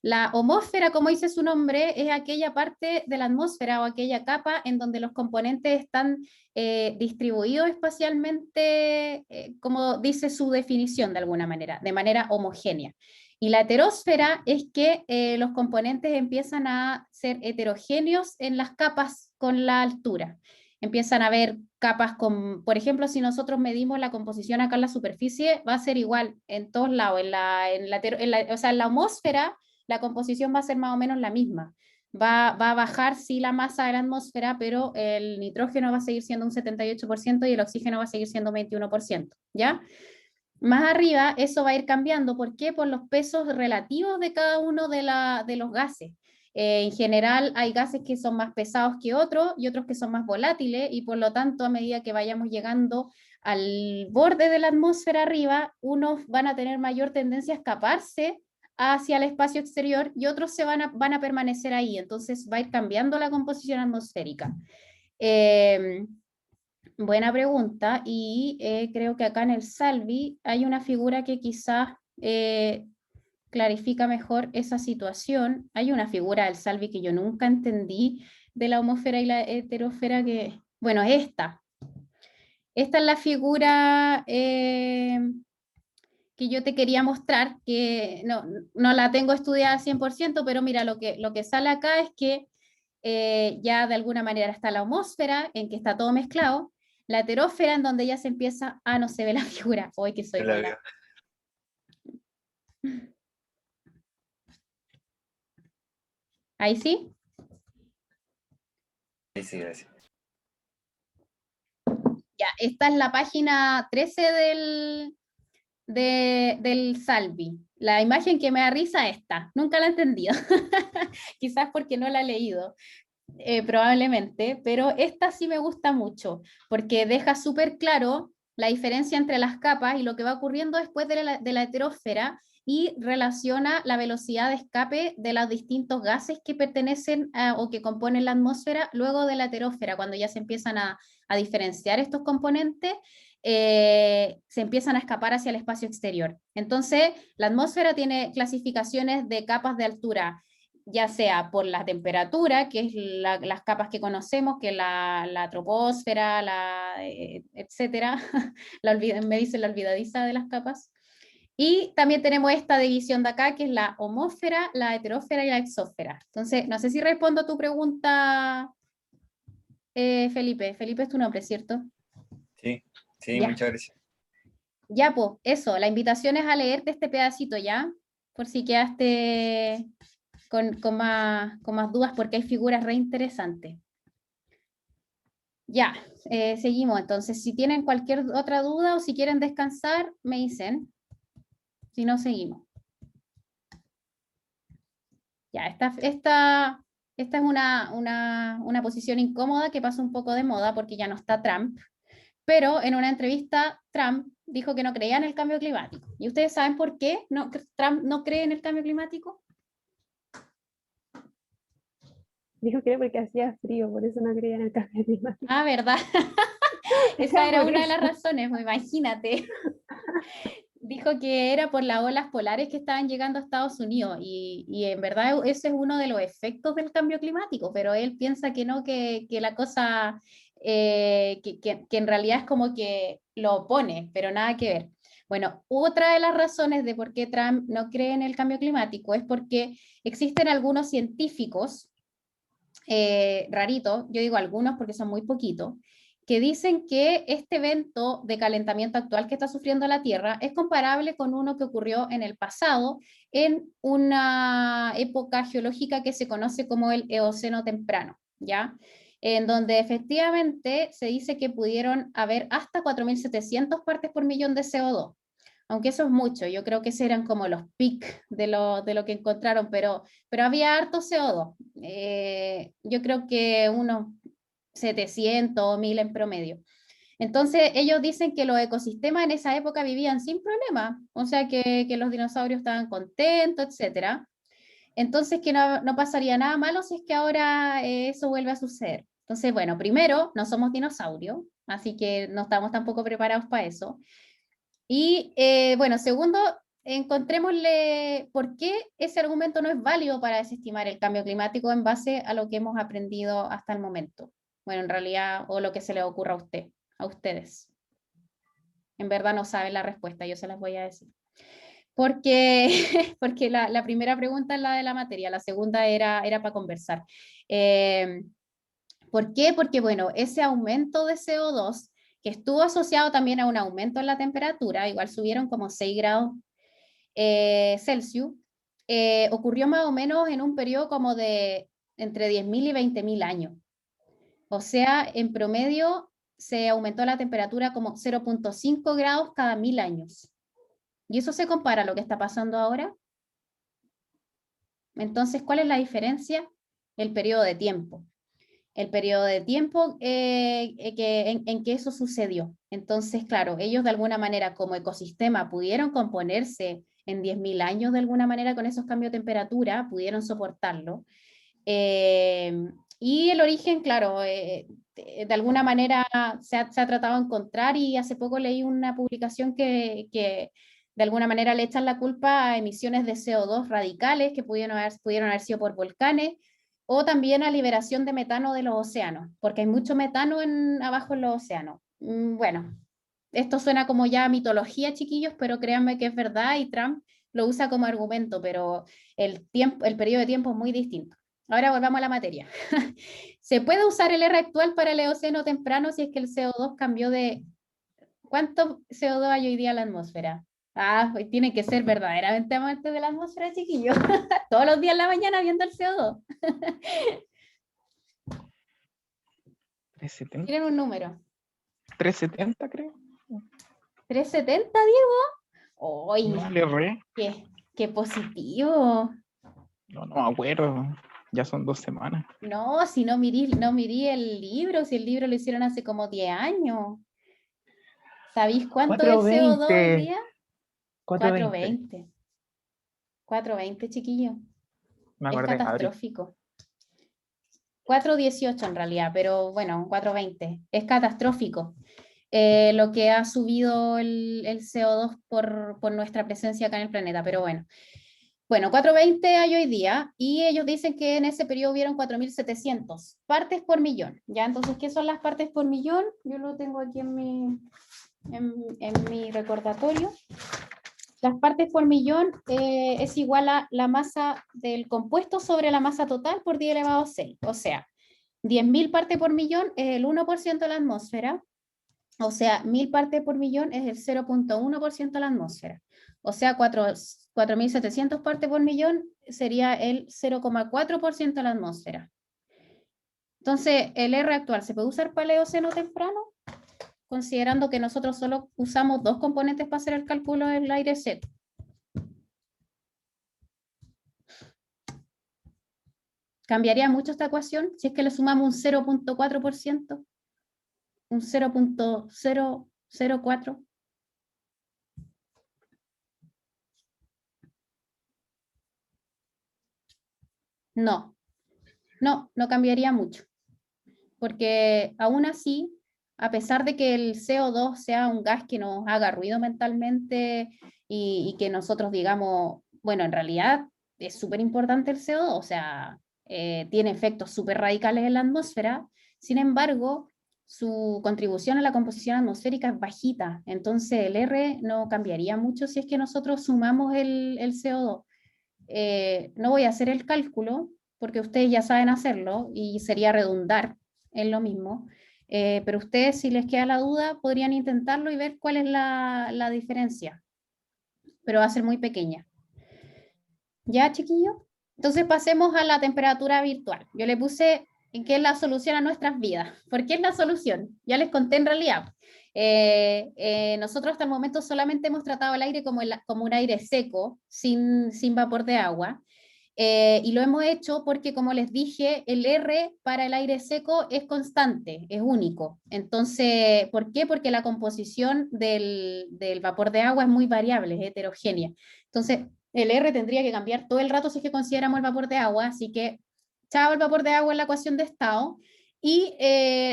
la homósfera, como dice su nombre, es aquella parte de la atmósfera o aquella capa en donde los componentes están distribuidos espacialmente, como dice su definición de alguna manera, de manera homogénea. Y la heterósfera es que los componentes empiezan a ser heterogéneos en las capas con la altura. Empiezan a haber capas con, por ejemplo, si nosotros medimos la composición acá en la superficie, va a ser igual en todos lados. O sea, en la atmósfera, la composición va a ser más o menos la misma. Va a bajar, sí, la masa de la atmósfera, pero el nitrógeno va a seguir siendo un 78% y el oxígeno va a seguir siendo un 21%, ¿ya? Más arriba, eso va a ir cambiando. ¿Por qué? Por los pesos relativos de cada uno de los gases. En general, hay gases que son más pesados que otros y otros que son más volátiles, y por lo tanto, a medida que vayamos llegando al borde de la atmósfera arriba, unos van a tener mayor tendencia a escaparse hacia el espacio exterior y otros van a permanecer ahí. Entonces va a ir cambiando la composición atmosférica. Buena pregunta, y creo que acá en el Salvi hay una figura que quizás clarifica mejor esa situación. Hay una figura del Salvi que yo nunca entendí de la homosfera y la heterosfera que, bueno, esta. Esta es la figura que yo te quería mostrar, que no la tengo estudiada al 100%, pero mira, lo que sale acá es que ya de alguna manera está la homosfera, en que está todo mezclado, la heterósfera, en donde ya se empieza, no se ve la figura, hoy que soy Yo la buena. veo. Ahí sí. Sí, gracias. Ya, esta es la página 13 del Salvi. La imagen que me da risa es esta, nunca la he entendido, quizás porque no la he leído, probablemente, pero esta sí me gusta mucho, porque deja súper claro la diferencia entre las capas y lo que va ocurriendo después de la heterósfera, y relaciona la velocidad de escape de los distintos gases que pertenecen o que componen la atmósfera luego de la heterósfera, cuando ya se empiezan a diferenciar estos componentes. Se empiezan a escapar hacia el espacio exterior. Entonces, la atmósfera tiene clasificaciones de capas de altura, ya sea por la temperatura, que es las capas que conocemos, que es la troposfera, etcétera, me dice la olvidadiza de las capas. Y también tenemos esta división de acá, que es la homósfera, la heterósfera y la exósfera. Entonces, no sé si respondo a tu pregunta, Felipe. Felipe es tu nombre, ¿cierto? Sí, sí, Ya. muchas gracias. Ya, pues, eso, la invitación es a leerte este pedacito, ¿ya? Por si quedaste con más dudas, porque hay figuras re interesantes. Ya, seguimos. Entonces, si tienen cualquier otra duda o si quieren descansar, me dicen. Si no, seguimos. Ya, esta es una posición incómoda que pasa un poco de moda porque ya no está Trump, pero en una entrevista Trump dijo que no creía en el cambio climático. ¿Y ustedes saben por qué Trump no cree en el cambio climático? Dijo que era porque hacía frío, por eso no creía en el cambio climático. Ah, ¿verdad? Esa era Por una de las eso. razones, pues, imagínate. Dijo que era por las olas polares que estaban llegando a Estados Unidos, y en verdad ese es uno de los efectos del cambio climático, pero él piensa que no, que la cosa, que en realidad es como que lo opone, pero nada que ver. Bueno, otra de las razones de por qué Trump no cree en el cambio climático es porque existen algunos científicos raritos, yo digo algunos porque son muy poquitos, que dicen que este evento de calentamiento actual que está sufriendo la Tierra es comparable con uno que ocurrió en el pasado, en una época geológica que se conoce como el Eoceno temprano, ¿ya? En donde efectivamente se dice que pudieron haber hasta 4.700 partes por millón de CO2. Aunque eso es mucho, yo creo que esos eran como los peaks de lo que encontraron, pero había harto CO2. Yo creo que unos 700 o 1000 en promedio. Entonces, ellos dicen que los ecosistemas en esa época vivían sin problema, o sea, que los dinosaurios estaban contentos, etc. Entonces, que no pasaría nada malo si es que ahora eso vuelve a suceder. Entonces, bueno, primero, no somos dinosaurios, así que no estamos tampoco preparados para eso. Y bueno, segundo, encontrémosle por qué ese argumento no es válido para desestimar el cambio climático en base a lo que hemos aprendido hasta el momento. Bueno, en realidad, o lo que se le ocurra a ustedes. En verdad no saben la respuesta, yo se las voy a decir. Porque, porque la primera pregunta es la de la materia, la segunda era para conversar. ¿Por qué? Porque, bueno, ese aumento de CO2 que estuvo asociado también a un aumento en la temperatura, igual subieron como 6 grados Celsius, ocurrió más o menos en un periodo como de entre 10.000 y 20.000 años. O sea, en promedio se aumentó la temperatura como 0.5 grados cada 1000 años. ¿Y eso se compara a lo que está pasando ahora? Entonces, ¿cuál es la diferencia? El periodo de tiempo. el periodo de tiempo en que eso sucedió. Entonces, claro, ellos de alguna manera como ecosistema pudieron componerse en 10.000 años de alguna manera con esos cambios de temperatura, pudieron soportarlo. Y el origen, claro, de alguna manera se ha tratado de encontrar, y hace poco leí una publicación que de alguna manera le echan la culpa a emisiones de CO2 radicales que pudieron haber sido por volcanes, o también a liberación de metano de los océanos, porque hay mucho metano abajo en los océanos. Bueno, esto suena como ya mitología, chiquillos, pero créanme que es verdad, y Trump lo usa como argumento, pero el periodo de tiempo es muy distinto. Ahora volvamos a la materia. ¿Se puede usar el R actual para el Eoceno temprano si es que el CO2 cambió de... ¿Cuánto CO2 hay hoy día en la atmósfera? Ah, pues tiene que ser verdaderamente amante de la atmósfera, chiquillos. Todos los días en la mañana viendo el CO2. 370, Tienen un número. 370 creo. 370, Diego. ¡Ay! No, le erré. Qué positivo. No me acuerdo. Ya son 2 semanas. No, si no mirí el libro, si el libro lo hicieron hace como 10 años. ¿Sabéis cuánto es el CO2 hoy día? 420. 420, chiquillo. Me Es acordé, Adri. catastrófico. 418 en realidad, pero bueno, 420. Es catastrófico lo que ha subido el CO2 por nuestra presencia acá en el planeta, pero bueno. Bueno, 420 hay hoy día, y ellos dicen que en ese periodo hubieron 4.700 partes por millón. ¿Ya? Entonces, ¿qué son las partes por millón? Yo lo tengo aquí en mi recordatorio. Las partes por millón es igual a la masa del compuesto sobre la masa total por 10 elevado a 6. O sea, 10.000 partes por millón es el 1% de la atmósfera. O sea, 1.000 partes por millón es el 0.1% de la atmósfera. O sea, 4.700 partes por millón sería el 0,4% de la atmósfera. Entonces, el R actual, ¿se puede usar para el Eoceno temprano? Considerando que nosotros solo usamos 2 componentes para hacer el cálculo del aire seco. ¿Cambiaría mucho esta ecuación si es que le sumamos un 0.4%? ¿Un 0.004? No cambiaría mucho, porque aún así, a pesar de que el CO2 sea un gas que nos haga ruido mentalmente y que nosotros digamos, bueno, en realidad es súper importante el CO2, o sea, tiene efectos súper radicales en la atmósfera, sin embargo, su contribución a la composición atmosférica es bajita, entonces el R no cambiaría mucho si es que nosotros sumamos el CO2. No voy a hacer el cálculo porque ustedes ya saben hacerlo y sería redundar en lo mismo, pero ustedes, si les queda la duda, podrían intentarlo y ver cuál es la diferencia, pero va a ser muy pequeña. ¿Ya, chiquillo? Entonces pasemos a la temperatura virtual. Yo le puse en qué es la solución a nuestras vidas. ¿Por qué es la solución? Ya les conté en realidad. Nosotros hasta el momento solamente hemos tratado el aire como un aire seco, sin vapor de agua. Y lo hemos hecho porque, como les dije, el R para el aire seco es constante, es único. Entonces, ¿por qué? Porque la composición del vapor de agua es muy variable, es heterogénea. Entonces, el R tendría que cambiar todo el rato si es que consideramos el vapor de agua, así que chao el vapor de agua en la ecuación de estado. Y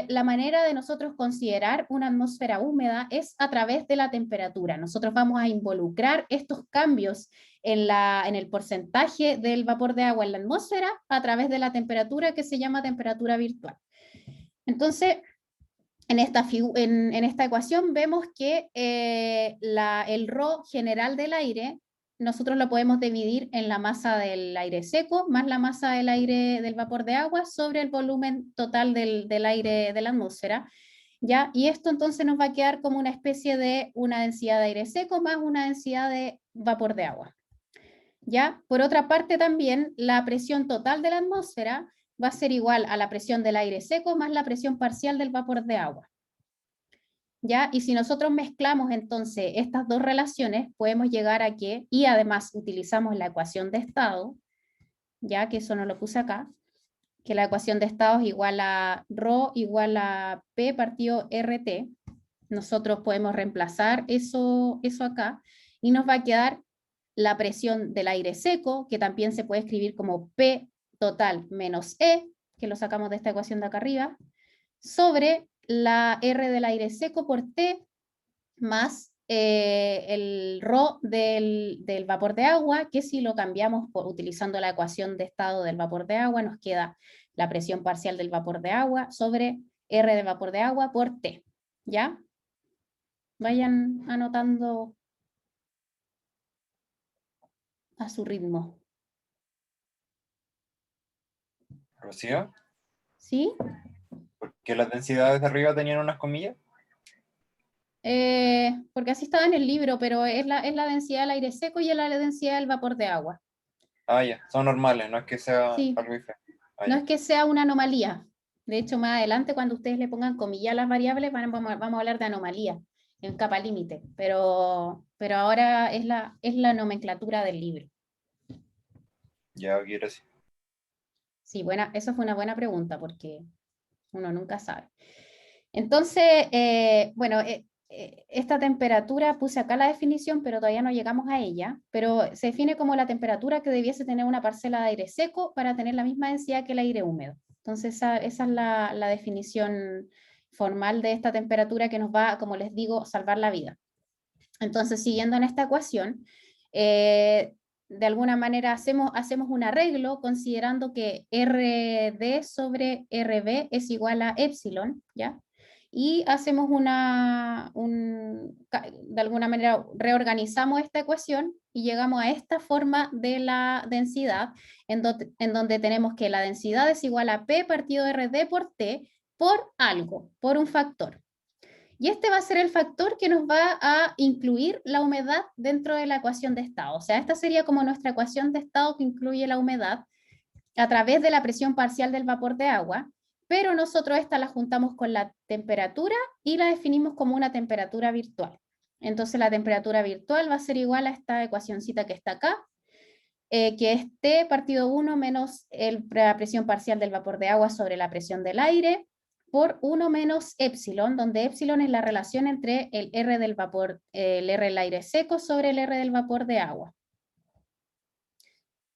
la manera de nosotros considerar una atmósfera húmeda es a través de la temperatura. Nosotros vamos a involucrar estos cambios en el porcentaje del vapor de agua en la atmósfera a través de la temperatura, que se llama temperatura virtual. Entonces, en esta ecuación vemos que el ρ general del aire nosotros lo podemos dividir en la masa del aire seco más la masa del vapor de agua sobre el volumen total del aire de la atmósfera. ¿Ya? Y esto entonces nos va a quedar como una especie de una densidad de aire seco más una densidad de vapor de agua. ¿Ya? Por otra parte también la presión total de la atmósfera va a ser igual a la presión del aire seco más la presión parcial del vapor de agua. ¿Ya? Y si nosotros mezclamos entonces estas dos relaciones, podemos llegar a que, y además utilizamos la ecuación de estado, ya que eso no lo puse acá, que la ecuación de estado es igual a ρ igual a P partido RT. Nosotros podemos reemplazar eso acá y nos va a quedar la presión del aire seco, que también se puede escribir como P total menos E, que lo sacamos de esta ecuación de acá arriba, sobre la R del aire seco por T más el ρ del vapor de agua, que si lo cambiamos utilizando la ecuación de estado del vapor de agua, nos queda la presión parcial del vapor de agua sobre R del vapor de agua por T. ¿Ya? Vayan anotando a su ritmo. Rocío, ¿Sí? ¿por qué las densidades de arriba tenían unas comillas? Porque así estaba en el libro, pero es la densidad del aire seco y es la densidad del vapor de agua. Ah, ya, son normales, no es que sea Sí. algo diferente. Ah, No ya. es que sea una anomalía. De hecho, más adelante, cuando ustedes le pongan comillas a las variables, vamos a hablar de anomalía en capa límite, pero ahora es la nomenclatura del libro. Ya, ok, gracias. Sí, eso fue una buena pregunta, porque uno nunca sabe. Entonces, esta temperatura, puse acá la definición, pero todavía no llegamos a ella, pero se define como la temperatura que debiese tener una parcela de aire seco para tener la misma densidad que el aire húmedo. Entonces, esa es la definición formal de esta temperatura que nos va, como les digo, salvar la vida. Entonces, siguiendo en esta ecuación, de alguna manera hacemos un arreglo considerando que RD sobre RB es igual a epsilon, ¿ya? Y hacemos de alguna manera reorganizamos esta ecuación y llegamos a esta forma de la densidad, en donde tenemos que la densidad es igual a P partido RD por T por algo, por un factor. Y este va a ser el factor que nos va a incluir la humedad dentro de la ecuación de estado. O sea, esta sería como nuestra ecuación de estado que incluye la humedad a través de la presión parcial del vapor de agua, pero nosotros esta la juntamos con la temperatura y la definimos como una temperatura virtual. Entonces la temperatura virtual va a ser igual a esta ecuacioncita que está acá, que es T partido 1 menos la presión parcial del vapor de agua sobre la presión del aire, por 1 menos epsilon, donde epsilon es la relación entre el R del vapor, el R del aire seco sobre el R del vapor de agua.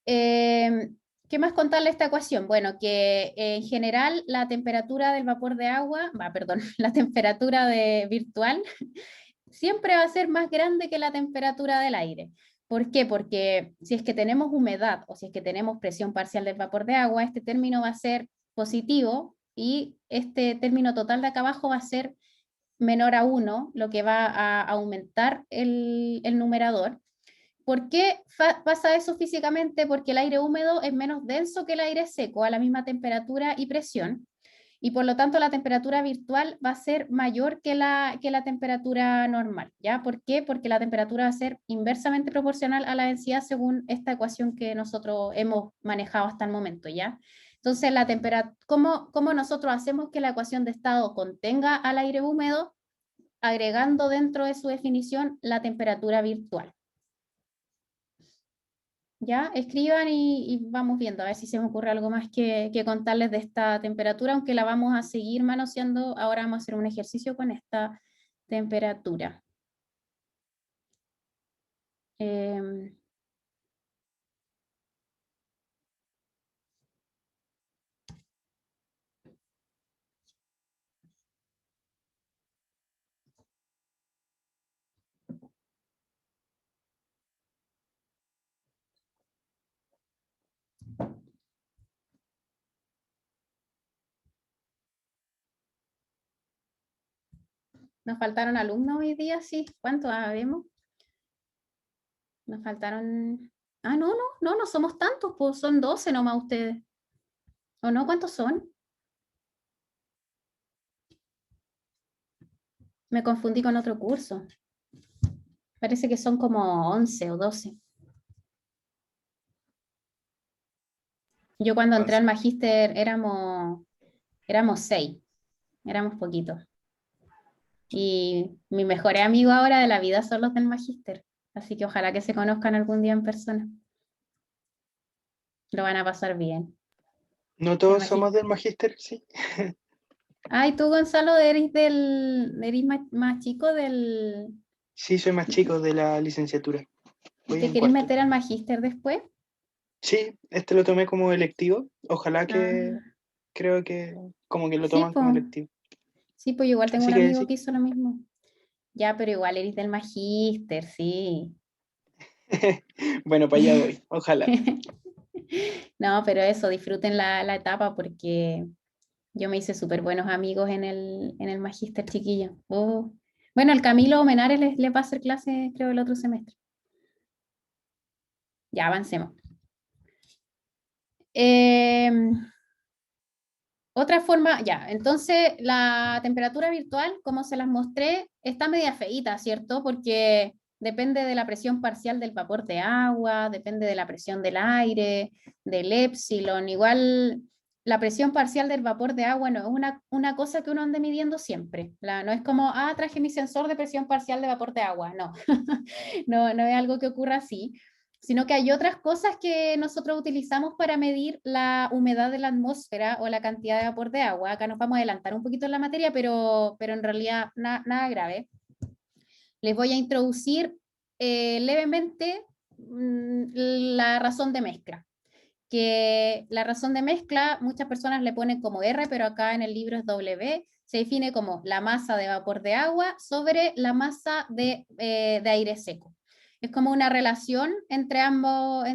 ¿Qué más contarle esta ecuación? Bueno, que en general la temperatura del vapor de agua, la temperatura virtual siempre va a ser más grande que la temperatura del aire. ¿Por qué? Porque si es que tenemos humedad o si es que tenemos presión parcial del vapor de agua, este término va a ser positivo y este término total de acá abajo va a ser menor a 1, lo que va a aumentar el numerador. ¿Por qué pasa eso físicamente? Porque el aire húmedo es menos denso que el aire seco a la misma temperatura y presión, y por lo tanto la temperatura virtual va a ser mayor que la temperatura normal, ¿ya? ¿Por qué? Porque la temperatura va a ser inversamente proporcional a la densidad según esta ecuación que nosotros hemos manejado hasta el momento, ¿ya? Entonces, ¿cómo nosotros hacemos que la ecuación de estado contenga al aire húmedo? Agregando dentro de su definición la temperatura virtual. Ya, escriban y vamos viendo, a ver si se me ocurre algo más que contarles de esta temperatura, aunque la vamos a seguir manoseando. Ahora vamos a hacer un ejercicio con esta temperatura. Nos faltaron alumnos hoy día, sí. ¿Cuántos habemos? Nos faltaron... Ah, no somos tantos, pues son 12 nomás ustedes. ¿O no? ¿Cuántos son? Me confundí con otro curso. Parece que son como 11 o 12. Yo cuando entré al magíster éramos 6, éramos poquitos. Y mi mejor amigo ahora de la vida son los del magíster, así que ojalá que se conozcan algún día en persona. Lo van a pasar bien. No todos Magíster. somos del magíster, sí. Ay, tú, Gonzalo, eres más chico del... Sí, soy más chico de la licenciatura. ¿Y Voy te en querés cuarto. meter al magíster después? Sí, este lo tomé como electivo. Ojalá que, Ah, creo que como que lo sí, toman como pues. electivo. Sí, pues igual tengo Así un que amigo sí. que hizo lo mismo. Ya, pero igual eres del magíster, sí. Bueno, para allá voy. Ojalá. No, pero eso, disfruten la etapa porque yo me hice súper buenos amigos en el magíster, chiquillo. Oh. Bueno, el Camilo Menares les va a hacer clase, creo, el otro semestre. Ya, avancemos. Otra forma, ya, entonces la temperatura virtual, como se las mostré, está media feíta, ¿cierto? Porque depende de la presión parcial del vapor de agua, depende de la presión del aire, del épsilon. Igual la presión parcial del vapor de agua no es una cosa que uno ande midiendo siempre. No es como, traje mi sensor de presión parcial de vapor de agua. No, no es algo que ocurra así, sino que hay otras cosas que nosotros utilizamos para medir la humedad de la atmósfera o la cantidad de vapor de agua. Acá nos vamos a adelantar un poquito en la materia, pero en realidad nada grave. Les voy a introducir levemente la razón de mezcla. Que la razón de mezcla, muchas personas le ponen como R, pero acá en el libro es W, se define como la masa de vapor de agua sobre la masa de aire seco. Es como una relación entre ambos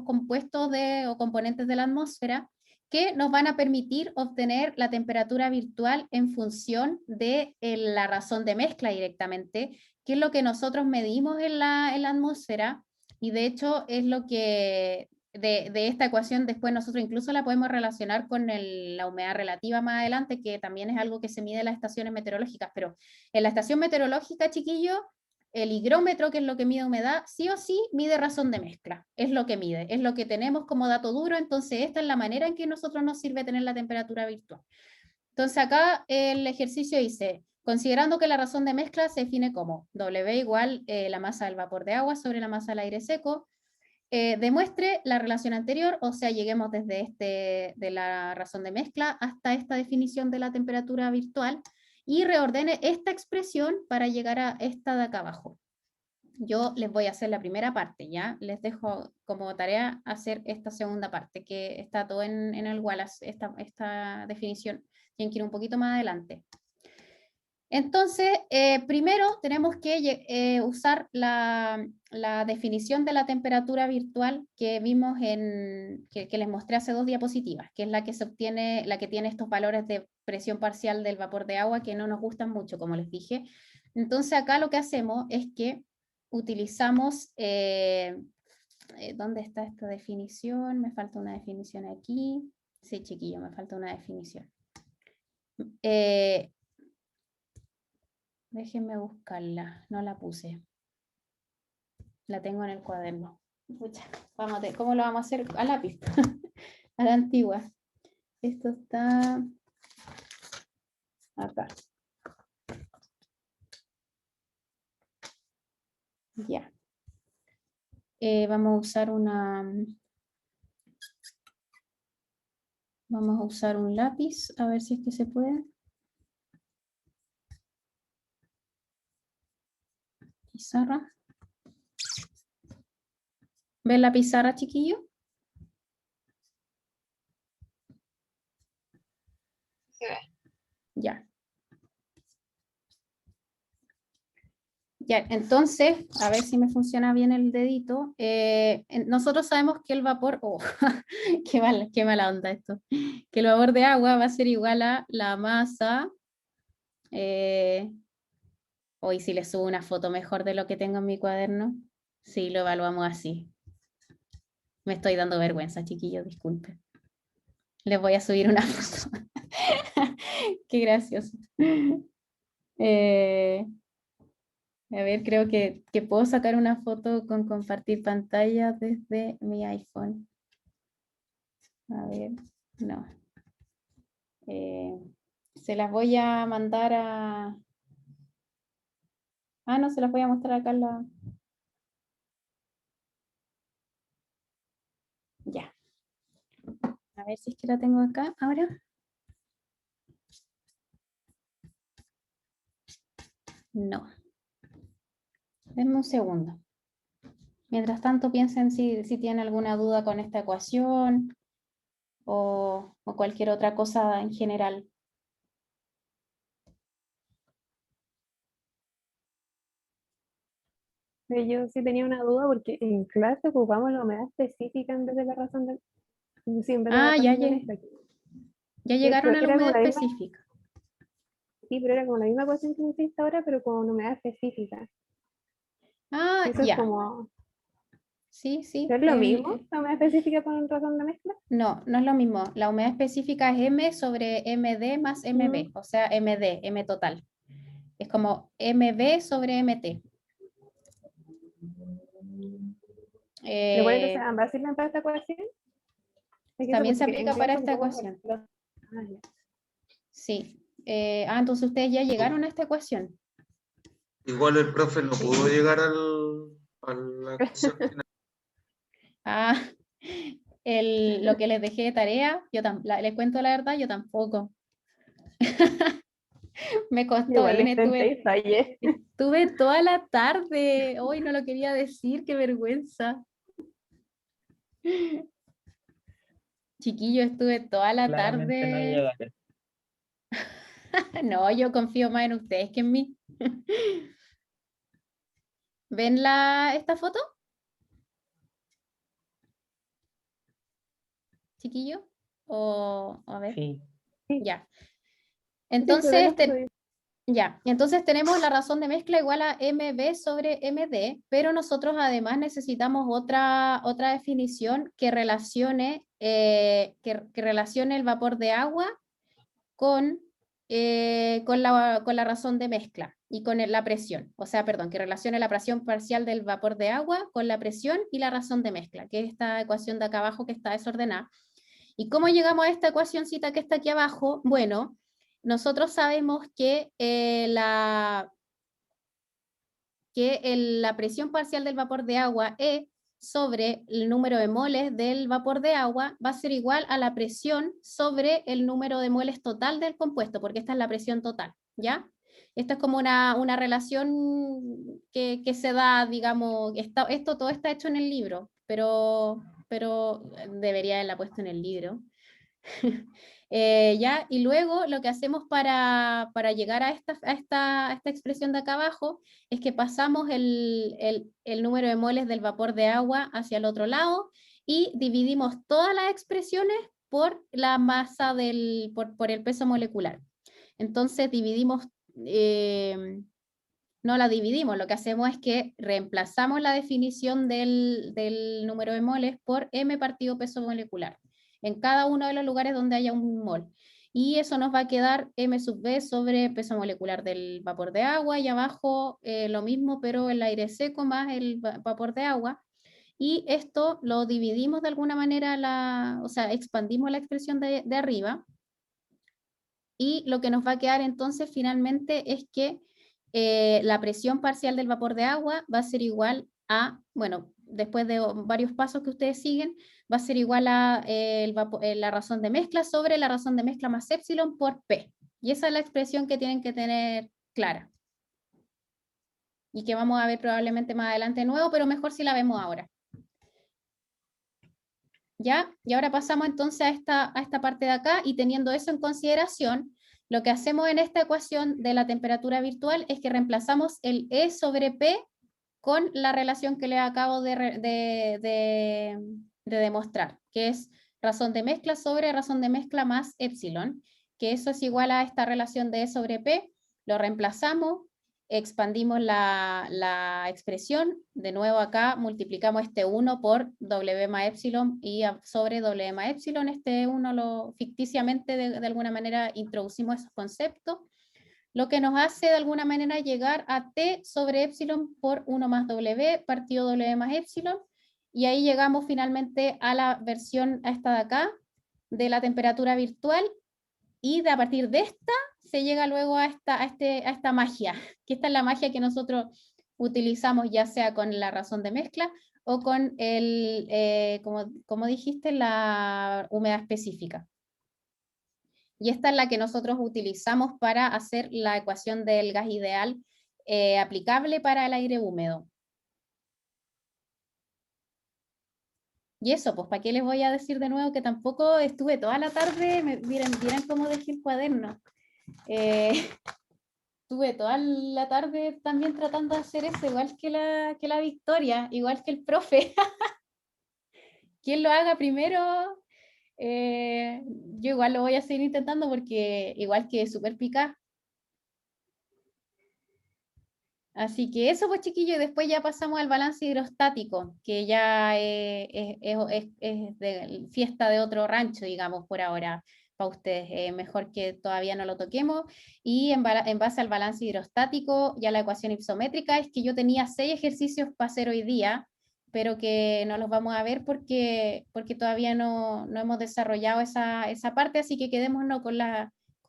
compuestos o componentes de la atmósfera que nos van a permitir obtener la temperatura virtual en función de la razón de mezcla directamente, que es lo que nosotros medimos en la atmósfera, y de hecho es lo que de esta ecuación después nosotros incluso la podemos relacionar con la humedad relativa más adelante, que también es algo que se mide en las estaciones meteorológicas, pero en la estación meteorológica, chiquillo, el higrómetro, que es lo que mide humedad, sí o sí mide razón de mezcla, es lo que mide, es lo que tenemos como dato duro, entonces esta es la manera en que a nosotros nos sirve tener la temperatura virtual. Entonces acá el ejercicio dice, considerando que la razón de mezcla se define como W igual la masa del vapor de agua sobre la masa del aire seco, demuestre la relación anterior, o sea, lleguemos desde de la razón de mezcla hasta esta definición de la temperatura virtual y reordene esta expresión para llegar a esta de acá abajo. Yo les voy a hacer la primera parte, ¿ya? Les dejo como tarea hacer esta segunda parte, que está todo en el Wallace, esta definición. Tienen que ir un poquito más adelante. Entonces, primero tenemos que usar la definición de la temperatura virtual que vimos que les mostré hace 2 diapositivas, que es la que se obtiene, la que tiene estos valores de presión parcial del vapor de agua que no nos gustan mucho, como les dije. Entonces, acá lo que hacemos es que utilizamos, ¿dónde está esta definición? Me falta una definición aquí. Sí, chiquillo, me falta una definición. Déjenme buscarla, no la puse. La tengo en el cuaderno. Vamos a ver, ¿cómo lo vamos a hacer? A lápiz, a la antigua. Esto está acá. Ya. Vamos a usar Vamos a usar un lápiz, a ver si es que se puede. Pizarra. ¿Ven la pizarra, chiquillo? Se ve. Ya. Ya, entonces, a ver si me funciona bien el dedito. Nosotros sabemos que el vapor, qué mala onda esto, que el vapor de agua va a ser igual a la masa. Hoy si les subo una foto mejor de lo que tengo en mi cuaderno, sí, lo evaluamos así. Me estoy dando vergüenza, chiquillos, disculpen. Les voy a subir una foto. Qué gracioso. A ver, creo que puedo sacar una foto con compartir pantalla desde mi iPhone. A ver, no. Se las voy a mandar a... no, se las voy a mostrar acá en la... Ya. A ver si es que la tengo acá ahora. No. Denme un segundo. Mientras tanto, piensen si tienen alguna duda con esta ecuación o cualquier otra cosa en general. Yo sí tenía una duda porque en clase ocupamos la humedad específica en vez de la razón de, sí, en vez de la Ah, razón de mezcla. ya Sí, llegaron pero a la era como humedad la misma, específica. sí, pero era como la misma ecuación que me hiciste ahora, pero con humedad específica. Ah, Eso es ya. como, Sí, sí. ¿no es lo mismo la humedad específica con razón de mezcla? No, no es lo mismo. La humedad específica es M sobre MD más MB, o sea, MD, M total. Es como MB sobre MT. ¿Pero cuál entonces ambas sirven para esta ecuación? Es que eso, También se porque en aplica para clase esta ocupamos ecuación. ya. Sí. Entonces ustedes ya llegaron a esta ecuación. Igual el profe no pudo llegar a la ecuación final. Ah, lo que les dejé de tarea, les cuento la verdad, yo tampoco. Me costó, Igual y intenté y fallé. estuve toda la tarde. Hoy no lo quería decir, qué vergüenza. Chiquillo, estuve toda la Claramente no tarde. llegaré. No, yo confío más en ustedes que en mí. ¿Ven esta foto? Chiquillo. A ver. Sí. Ya. Sí, se ve Entonces, la foto bien. ya, entonces tenemos la razón de mezcla igual a MB sobre MD, pero nosotros además necesitamos otra definición que relacione, que relacione el vapor de agua con la razón de mezcla y con la presión. O sea, perdón, que relacione la presión parcial del vapor de agua con la presión y la razón de mezcla, que es esta ecuación de acá abajo que está desordenada. ¿Y cómo llegamos a esta ecuacióncita que está aquí abajo? Bueno, nosotros sabemos que, la presión parcial del vapor de agua E sobre el número de moles del vapor de agua va a ser igual a la presión sobre el número de moles total del compuesto, porque esta es la presión total, ¿ya? Esta es como una relación que se da, digamos, todo está hecho en el libro, pero debería haberla puesto en el libro. ¿Ya? Y luego lo que hacemos para llegar a esta expresión de acá abajo es que pasamos el número de moles del vapor de agua hacia el otro lado y dividimos todas las expresiones por la masa por el peso molecular. Entonces no la dividimos, lo que hacemos es que reemplazamos la definición del número de moles por m partido peso molecular en cada uno de los lugares donde haya un mol. Y eso nos va a quedar m sub b sobre peso molecular del vapor de agua, y abajo lo mismo, pero el aire seco más el vapor de agua. Y esto lo dividimos de alguna manera, o sea, expandimos la expresión de arriba. Y lo que nos va a quedar entonces finalmente es que la presión parcial del vapor de agua va a ser igual a, bueno, después de varios pasos que ustedes siguen, va a ser igual a la razón de mezcla sobre la razón de mezcla más épsilon por P. Y esa es la expresión que tienen que tener clara. Y que vamos a ver probablemente más adelante de nuevo, pero mejor si la vemos ahora. ¿Ya? Y ahora pasamos entonces a esta parte de acá, y teniendo eso en consideración, lo que hacemos en esta ecuación de la temperatura virtual es que reemplazamos el E sobre P con la relación que les acabo de demostrar, que es razón de mezcla sobre razón de mezcla más epsilon, que eso es igual a esta relación de E sobre P. Lo reemplazamos, expandimos la expresión, de nuevo acá multiplicamos este 1 por W más epsilon y sobre W más epsilon, este 1 ficticiamente de alguna manera introducimos esos conceptos, lo que nos hace de alguna manera llegar a T sobre epsilon por 1 más W partido W más epsilon, y ahí llegamos finalmente a la versión esta de acá, de la temperatura virtual, y a partir de esta se llega luego a esta magia, que esta es la magia que nosotros utilizamos ya sea con la razón de mezcla o con como dijiste, la humedad específica. Y esta es la que nosotros utilizamos para hacer la ecuación del gas ideal aplicable para el aire húmedo. Y eso, pues, ¿para qué les voy a decir de nuevo que tampoco estuve toda la tarde? Miren cómo dejé el cuaderno. Estuve toda la tarde también tratando de hacer eso, igual que la Victoria, igual que el profe. Quien lo haga primero, yo igual lo voy a seguir intentando porque igual que súper picada. Así que eso pues chiquillos, y después ya pasamos al balance hidrostático, que ya es de fiesta de otro rancho, digamos, por ahora, para ustedes. Mejor que todavía no lo toquemos. Y en base al balance hidrostático, ya la ecuación hipométrica es que yo tenía 6 ejercicios para hacer hoy día, pero que no los vamos a ver porque todavía no hemos desarrollado esa parte, así que quedémonos con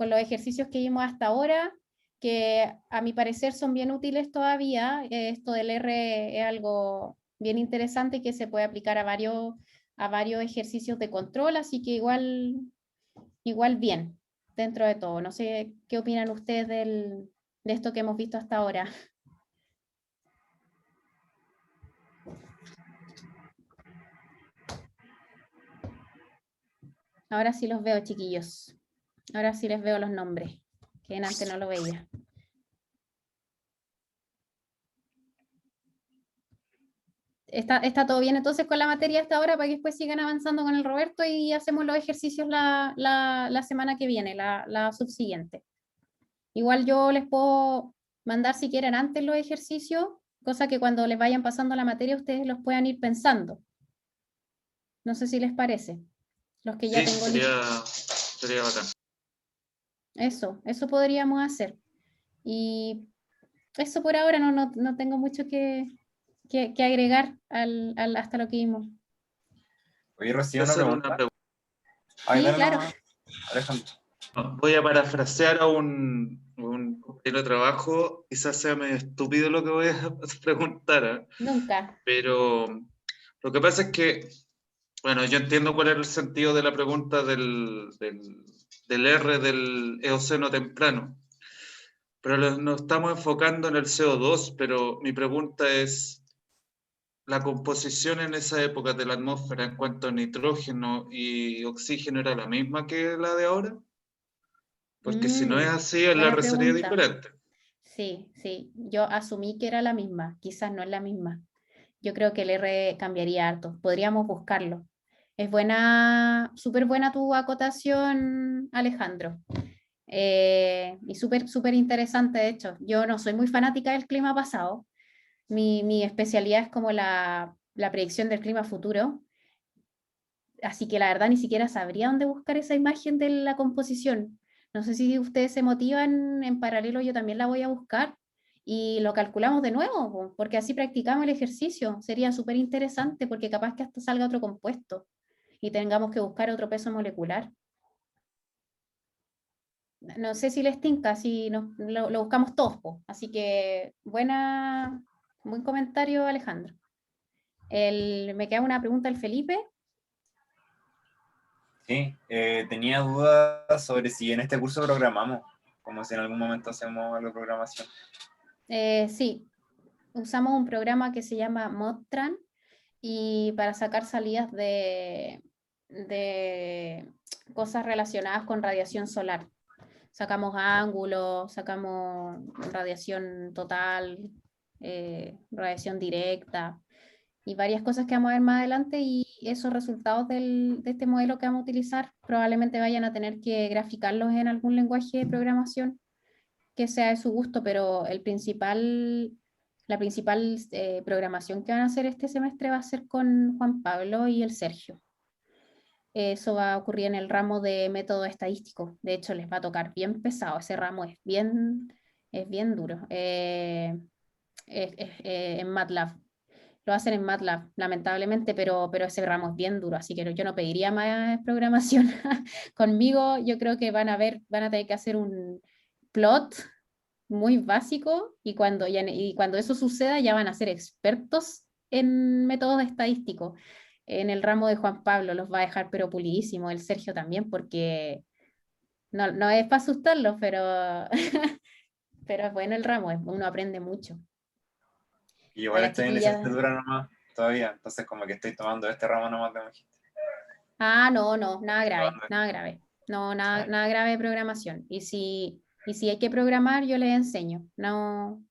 los ejercicios que vimos hasta ahora, que a mi parecer son bien útiles todavía. Esto del R es algo bien interesante que se puede aplicar a varios ejercicios de control, así que igual bien, dentro de todo. No sé qué opinan ustedes de esto que hemos visto hasta ahora. Ahora sí los veo, chiquillos. Ahora sí les veo los nombres, que antes no lo veía. ¿Está todo bien entonces con la materia hasta ahora para que después sigan avanzando con el Roberto y hacemos los ejercicios la semana que viene, la subsiguiente? Igual yo les puedo mandar si quieren antes los ejercicios, cosa que cuando les vayan pasando la materia ustedes los puedan ir pensando. No sé si les parece. Los que ya Sí, tengo sería bacán. Eso podríamos hacer. Y eso por ahora no tengo mucho que agregar hasta lo que vimos. Oye, Rocío, una pregunta. Sí, claro. Alejandro. Voy a parafrasear a un compañero de trabajo, quizás sea medio estúpido lo que voy a preguntar, ¿eh? Nunca. Pero lo que pasa es que, bueno, yo entiendo cuál es el sentido de la pregunta del R del Eoceno temprano, pero nos estamos enfocando en el CO2, pero mi pregunta es, ¿la composición en esa época de la atmósfera en cuanto a nitrógeno y oxígeno era la misma que la de ahora? Porque si no es así, el buena R sería pregunta. diferente. Sí, yo asumí que era la misma, quizás no es la misma. Yo creo que el R cambiaría harto, podríamos buscarlo. Es súper buena tu acotación, Alejandro. Y súper interesante, de hecho. Yo no soy muy fanática del clima pasado. Mi especialidad es como la predicción del clima futuro. Así que la verdad ni siquiera sabría dónde buscar esa imagen de la composición. No sé si ustedes se motivan, en paralelo yo también la voy a buscar y lo calculamos de nuevo, porque así practicamos el ejercicio. Sería súper interesante porque capaz que hasta salga otro compuesto y tengamos que buscar otro peso molecular. No sé si les tinca, si lo buscamos todos. Así que buen comentario, Alejandro. Me queda una pregunta el Felipe. Sí, tenía dudas sobre si en este curso programamos, como si en algún momento hacemos algo de programación. Sí, usamos un programa que se llama Modtran y para sacar salidas de cosas relacionadas con radiación solar. Sacamos ángulos, sacamos radiación total, radiación directa y varias cosas que vamos a ver más adelante, y esos resultados de este modelo que vamos a utilizar probablemente vayan a tener que graficarlos en algún lenguaje de programación que sea de su gusto, pero la principal programación que van a hacer este semestre va a ser con Juan Pablo y el Sergio. Eso va a ocurrir en el ramo de método estadístico. De hecho, les va a tocar bien pesado. Ese ramo es bien duro. En MATLAB. Lo hacen en MATLAB, lamentablemente, pero ese ramo es bien duro, así que yo no pediría más programación. Conmigo yo creo que van a tener que hacer un plot muy básico y cuando eso suceda ya van a ser expertos en métodos estadísticos. En el ramo de Juan Pablo los va a dejar pero pulidísimo, el Sergio también, porque no es para asustarlos, pero, pero es bueno el ramo, uno aprende mucho. Y A igual la estoy en chiquilla. licenciatura nomás todavía, entonces como que estoy tomando este ramo nomás de magíster. Ah, no, nada grave, Tomando nada grave. No, nada, este. nada grave de programación. Y si hay que programar, yo les enseño. No,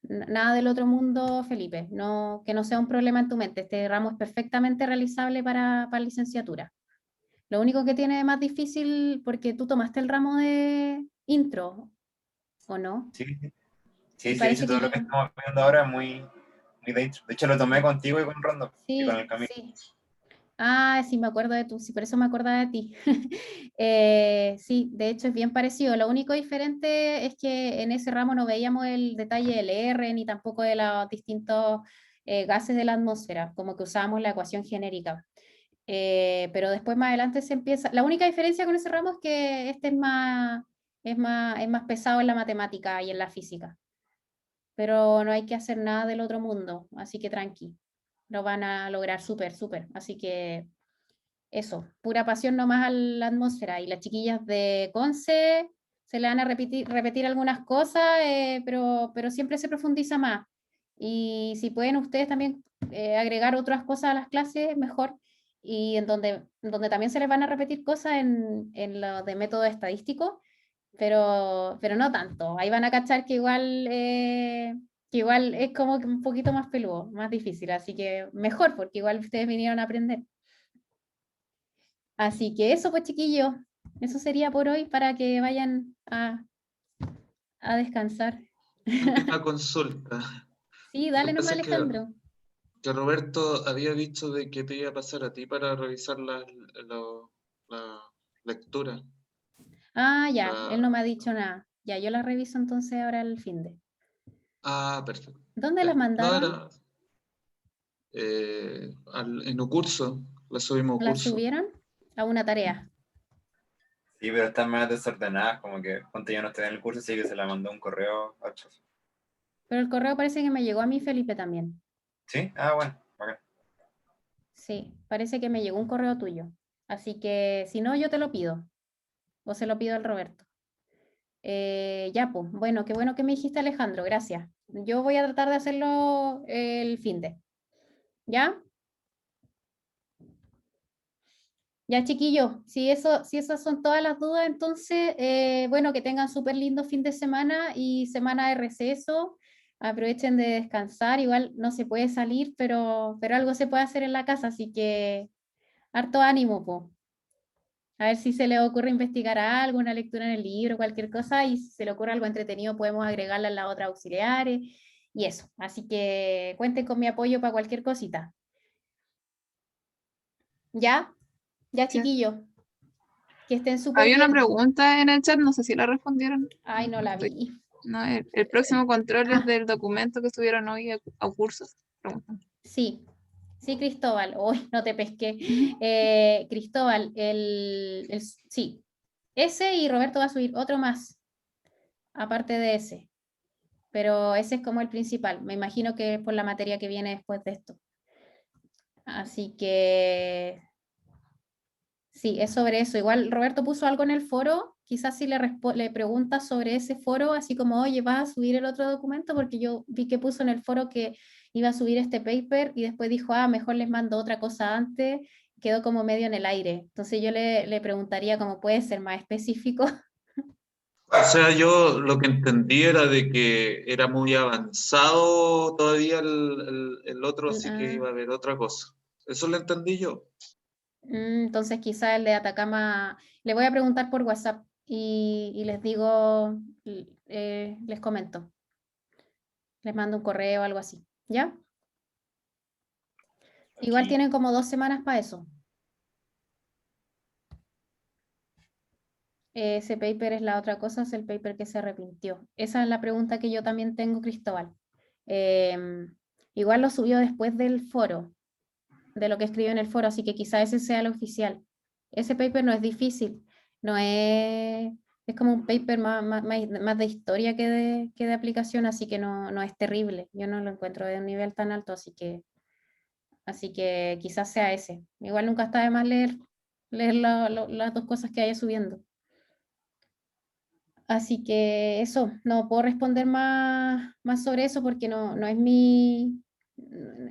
nada del otro mundo, Felipe. No, que no sea un problema en tu mente. Este ramo es perfectamente realizable para licenciatura. Lo único que tiene más difícil, porque tú tomaste el ramo de intro, ¿o no? Sí, sí, Y sí, sí, de hecho parece que todo lo yo, que estamos viendo ahora es muy de intro. De hecho lo tomé contigo y con Rondo y con sí, el Camilo. sí. Ah, sí, me acuerdo de tú, sí, por eso me acordaba de ti. Sí, de hecho es bien parecido. Lo único diferente es que en ese ramo no veíamos el detalle del R ni tampoco de los distintos gases de la atmósfera, como que usábamos la ecuación genérica. Pero después más adelante se empieza. La única diferencia con ese ramo es que este es más pesado en la matemática y en la física. Pero no hay que hacer nada del otro mundo, así que tranqui. Lo van a lograr súper, súper. Así que eso, pura pasión nomás a la atmósfera. Y las chiquillas de Conce se le van a repetir algunas cosas, pero siempre se profundiza más. Y si pueden ustedes también agregar otras cosas a las clases, mejor. Y en donde también se les van a repetir cosas en lo de método estadístico, pero no tanto. Ahí van a cachar que igual es como que un poquito más peludo, más difícil. Así que mejor, porque igual ustedes vinieron a aprender. Así que eso, pues chiquillos, eso sería por hoy para que vayan a descansar. Última consulta. Sí, Lo dale que nomás, pasa es Alejandro. que Roberto había dicho de que te iba a pasar a ti para revisar la lectura. Ah, ya, él no La- me ha dicho nada. Ya, yo la reviso entonces ahora el fin de. Perfecto. ¿Dónde las Ya. No mandaron? era en un curso, la subimos a ¿Las curso. subieron? A una tarea. Sí, pero están más desordenadas, como que ponte yo no estoy en el curso, así que se la mandó un correo al chofer. Pero el correo parece que me llegó a mí, Felipe, también. ¿Sí? Ah, bueno, ok. Sí, parece que me llegó un correo tuyo. Así que si no, yo te lo pido. O se lo pido al Roberto. Ya, pues, bueno, qué bueno que me dijiste, Alejandro, gracias. Yo voy a tratar de hacerlo el fin de. ¿Ya? Ya, chiquillos, si esas son todas las dudas, entonces, bueno, que tengan súper lindo fin de semana y semana de receso. Aprovechen de descansar, igual no se puede salir, pero algo se puede hacer en la casa, así que harto ánimo, po. A ver si se le ocurre investigar algo, una lectura en el libro, cualquier cosa, y si se le ocurre algo entretenido, podemos agregarla en las otras auxiliares y eso. Así que cuenten con mi apoyo para cualquier cosita. ¿Ya? Ya, Sí. chiquillos, que estén súper Había una bien. pregunta en el chat, no sé si la respondieron. Ay, no No la estoy. vi. No, el próximo control es Ah, del documento que subieron hoy a cursos. Preguntan. sí, sí, Cristóbal. Uy, no te pesqué. Ujú. Cristóbal, sí, ese y Roberto va a subir otro más, aparte de ese. Pero ese es como el principal. Me imagino que es por la materia que viene después de esto. Así que sí, es sobre eso. Igual Roberto puso algo en el foro, quizás si le preguntas sobre ese foro, así como, oye, ¿vas a subir el otro documento? Porque yo vi que puso en el foro que iba a subir este paper y después dijo, mejor les mando otra cosa antes, quedó como medio en el aire. Entonces yo le preguntaría cómo puede ser más específico. O sea, yo lo que entendí era de que era muy avanzado todavía el otro, así que Ah, iba a haber otra cosa. Eso lo entendí yo. entonces quizá el de Atacama, le voy a preguntar por WhatsApp y les digo, les comento, les mando un correo o algo así, ¿ya? Igual Aquí. tienen como 2 semanas para eso. Ese paper es la otra cosa, es el paper que se arrepintió. Esa es la pregunta que yo también tengo, Cristóbal. Igual lo subió después del foro, de lo que escribió en el foro, así que quizá ese sea el oficial. Ese paper no es difícil, no es, Es como un paper más de historia que de aplicación, así que no es terrible. Yo no lo encuentro de un nivel tan alto, así que quizás sea ese. Igual nunca está de más leer las dos cosas que haya subiendo. Así que eso, no puedo responder más sobre eso porque no es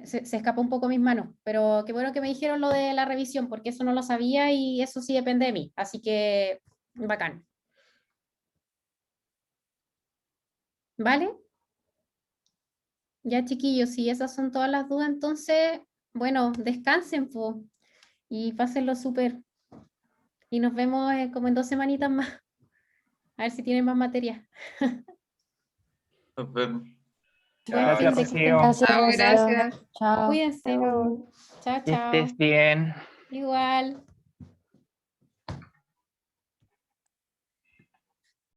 se escapa un poco mis manos, pero qué bueno que me dijeron lo de la revisión, porque eso no lo sabía y eso sí depende de mí, así que bacán. ¿Vale? Ya chiquillos, si esas son todas las dudas, entonces, bueno, descansen po, y pásenlo súper. Y nos vemos como en 2 semanitas más, a ver si tienen más materia. Nos vemos. Buen Chao. fin Gracias, de que estén Rocío. Chao, bien. gracias. Chao. Cuídense. Chao. Chao, Que chao. estés bien. Igual.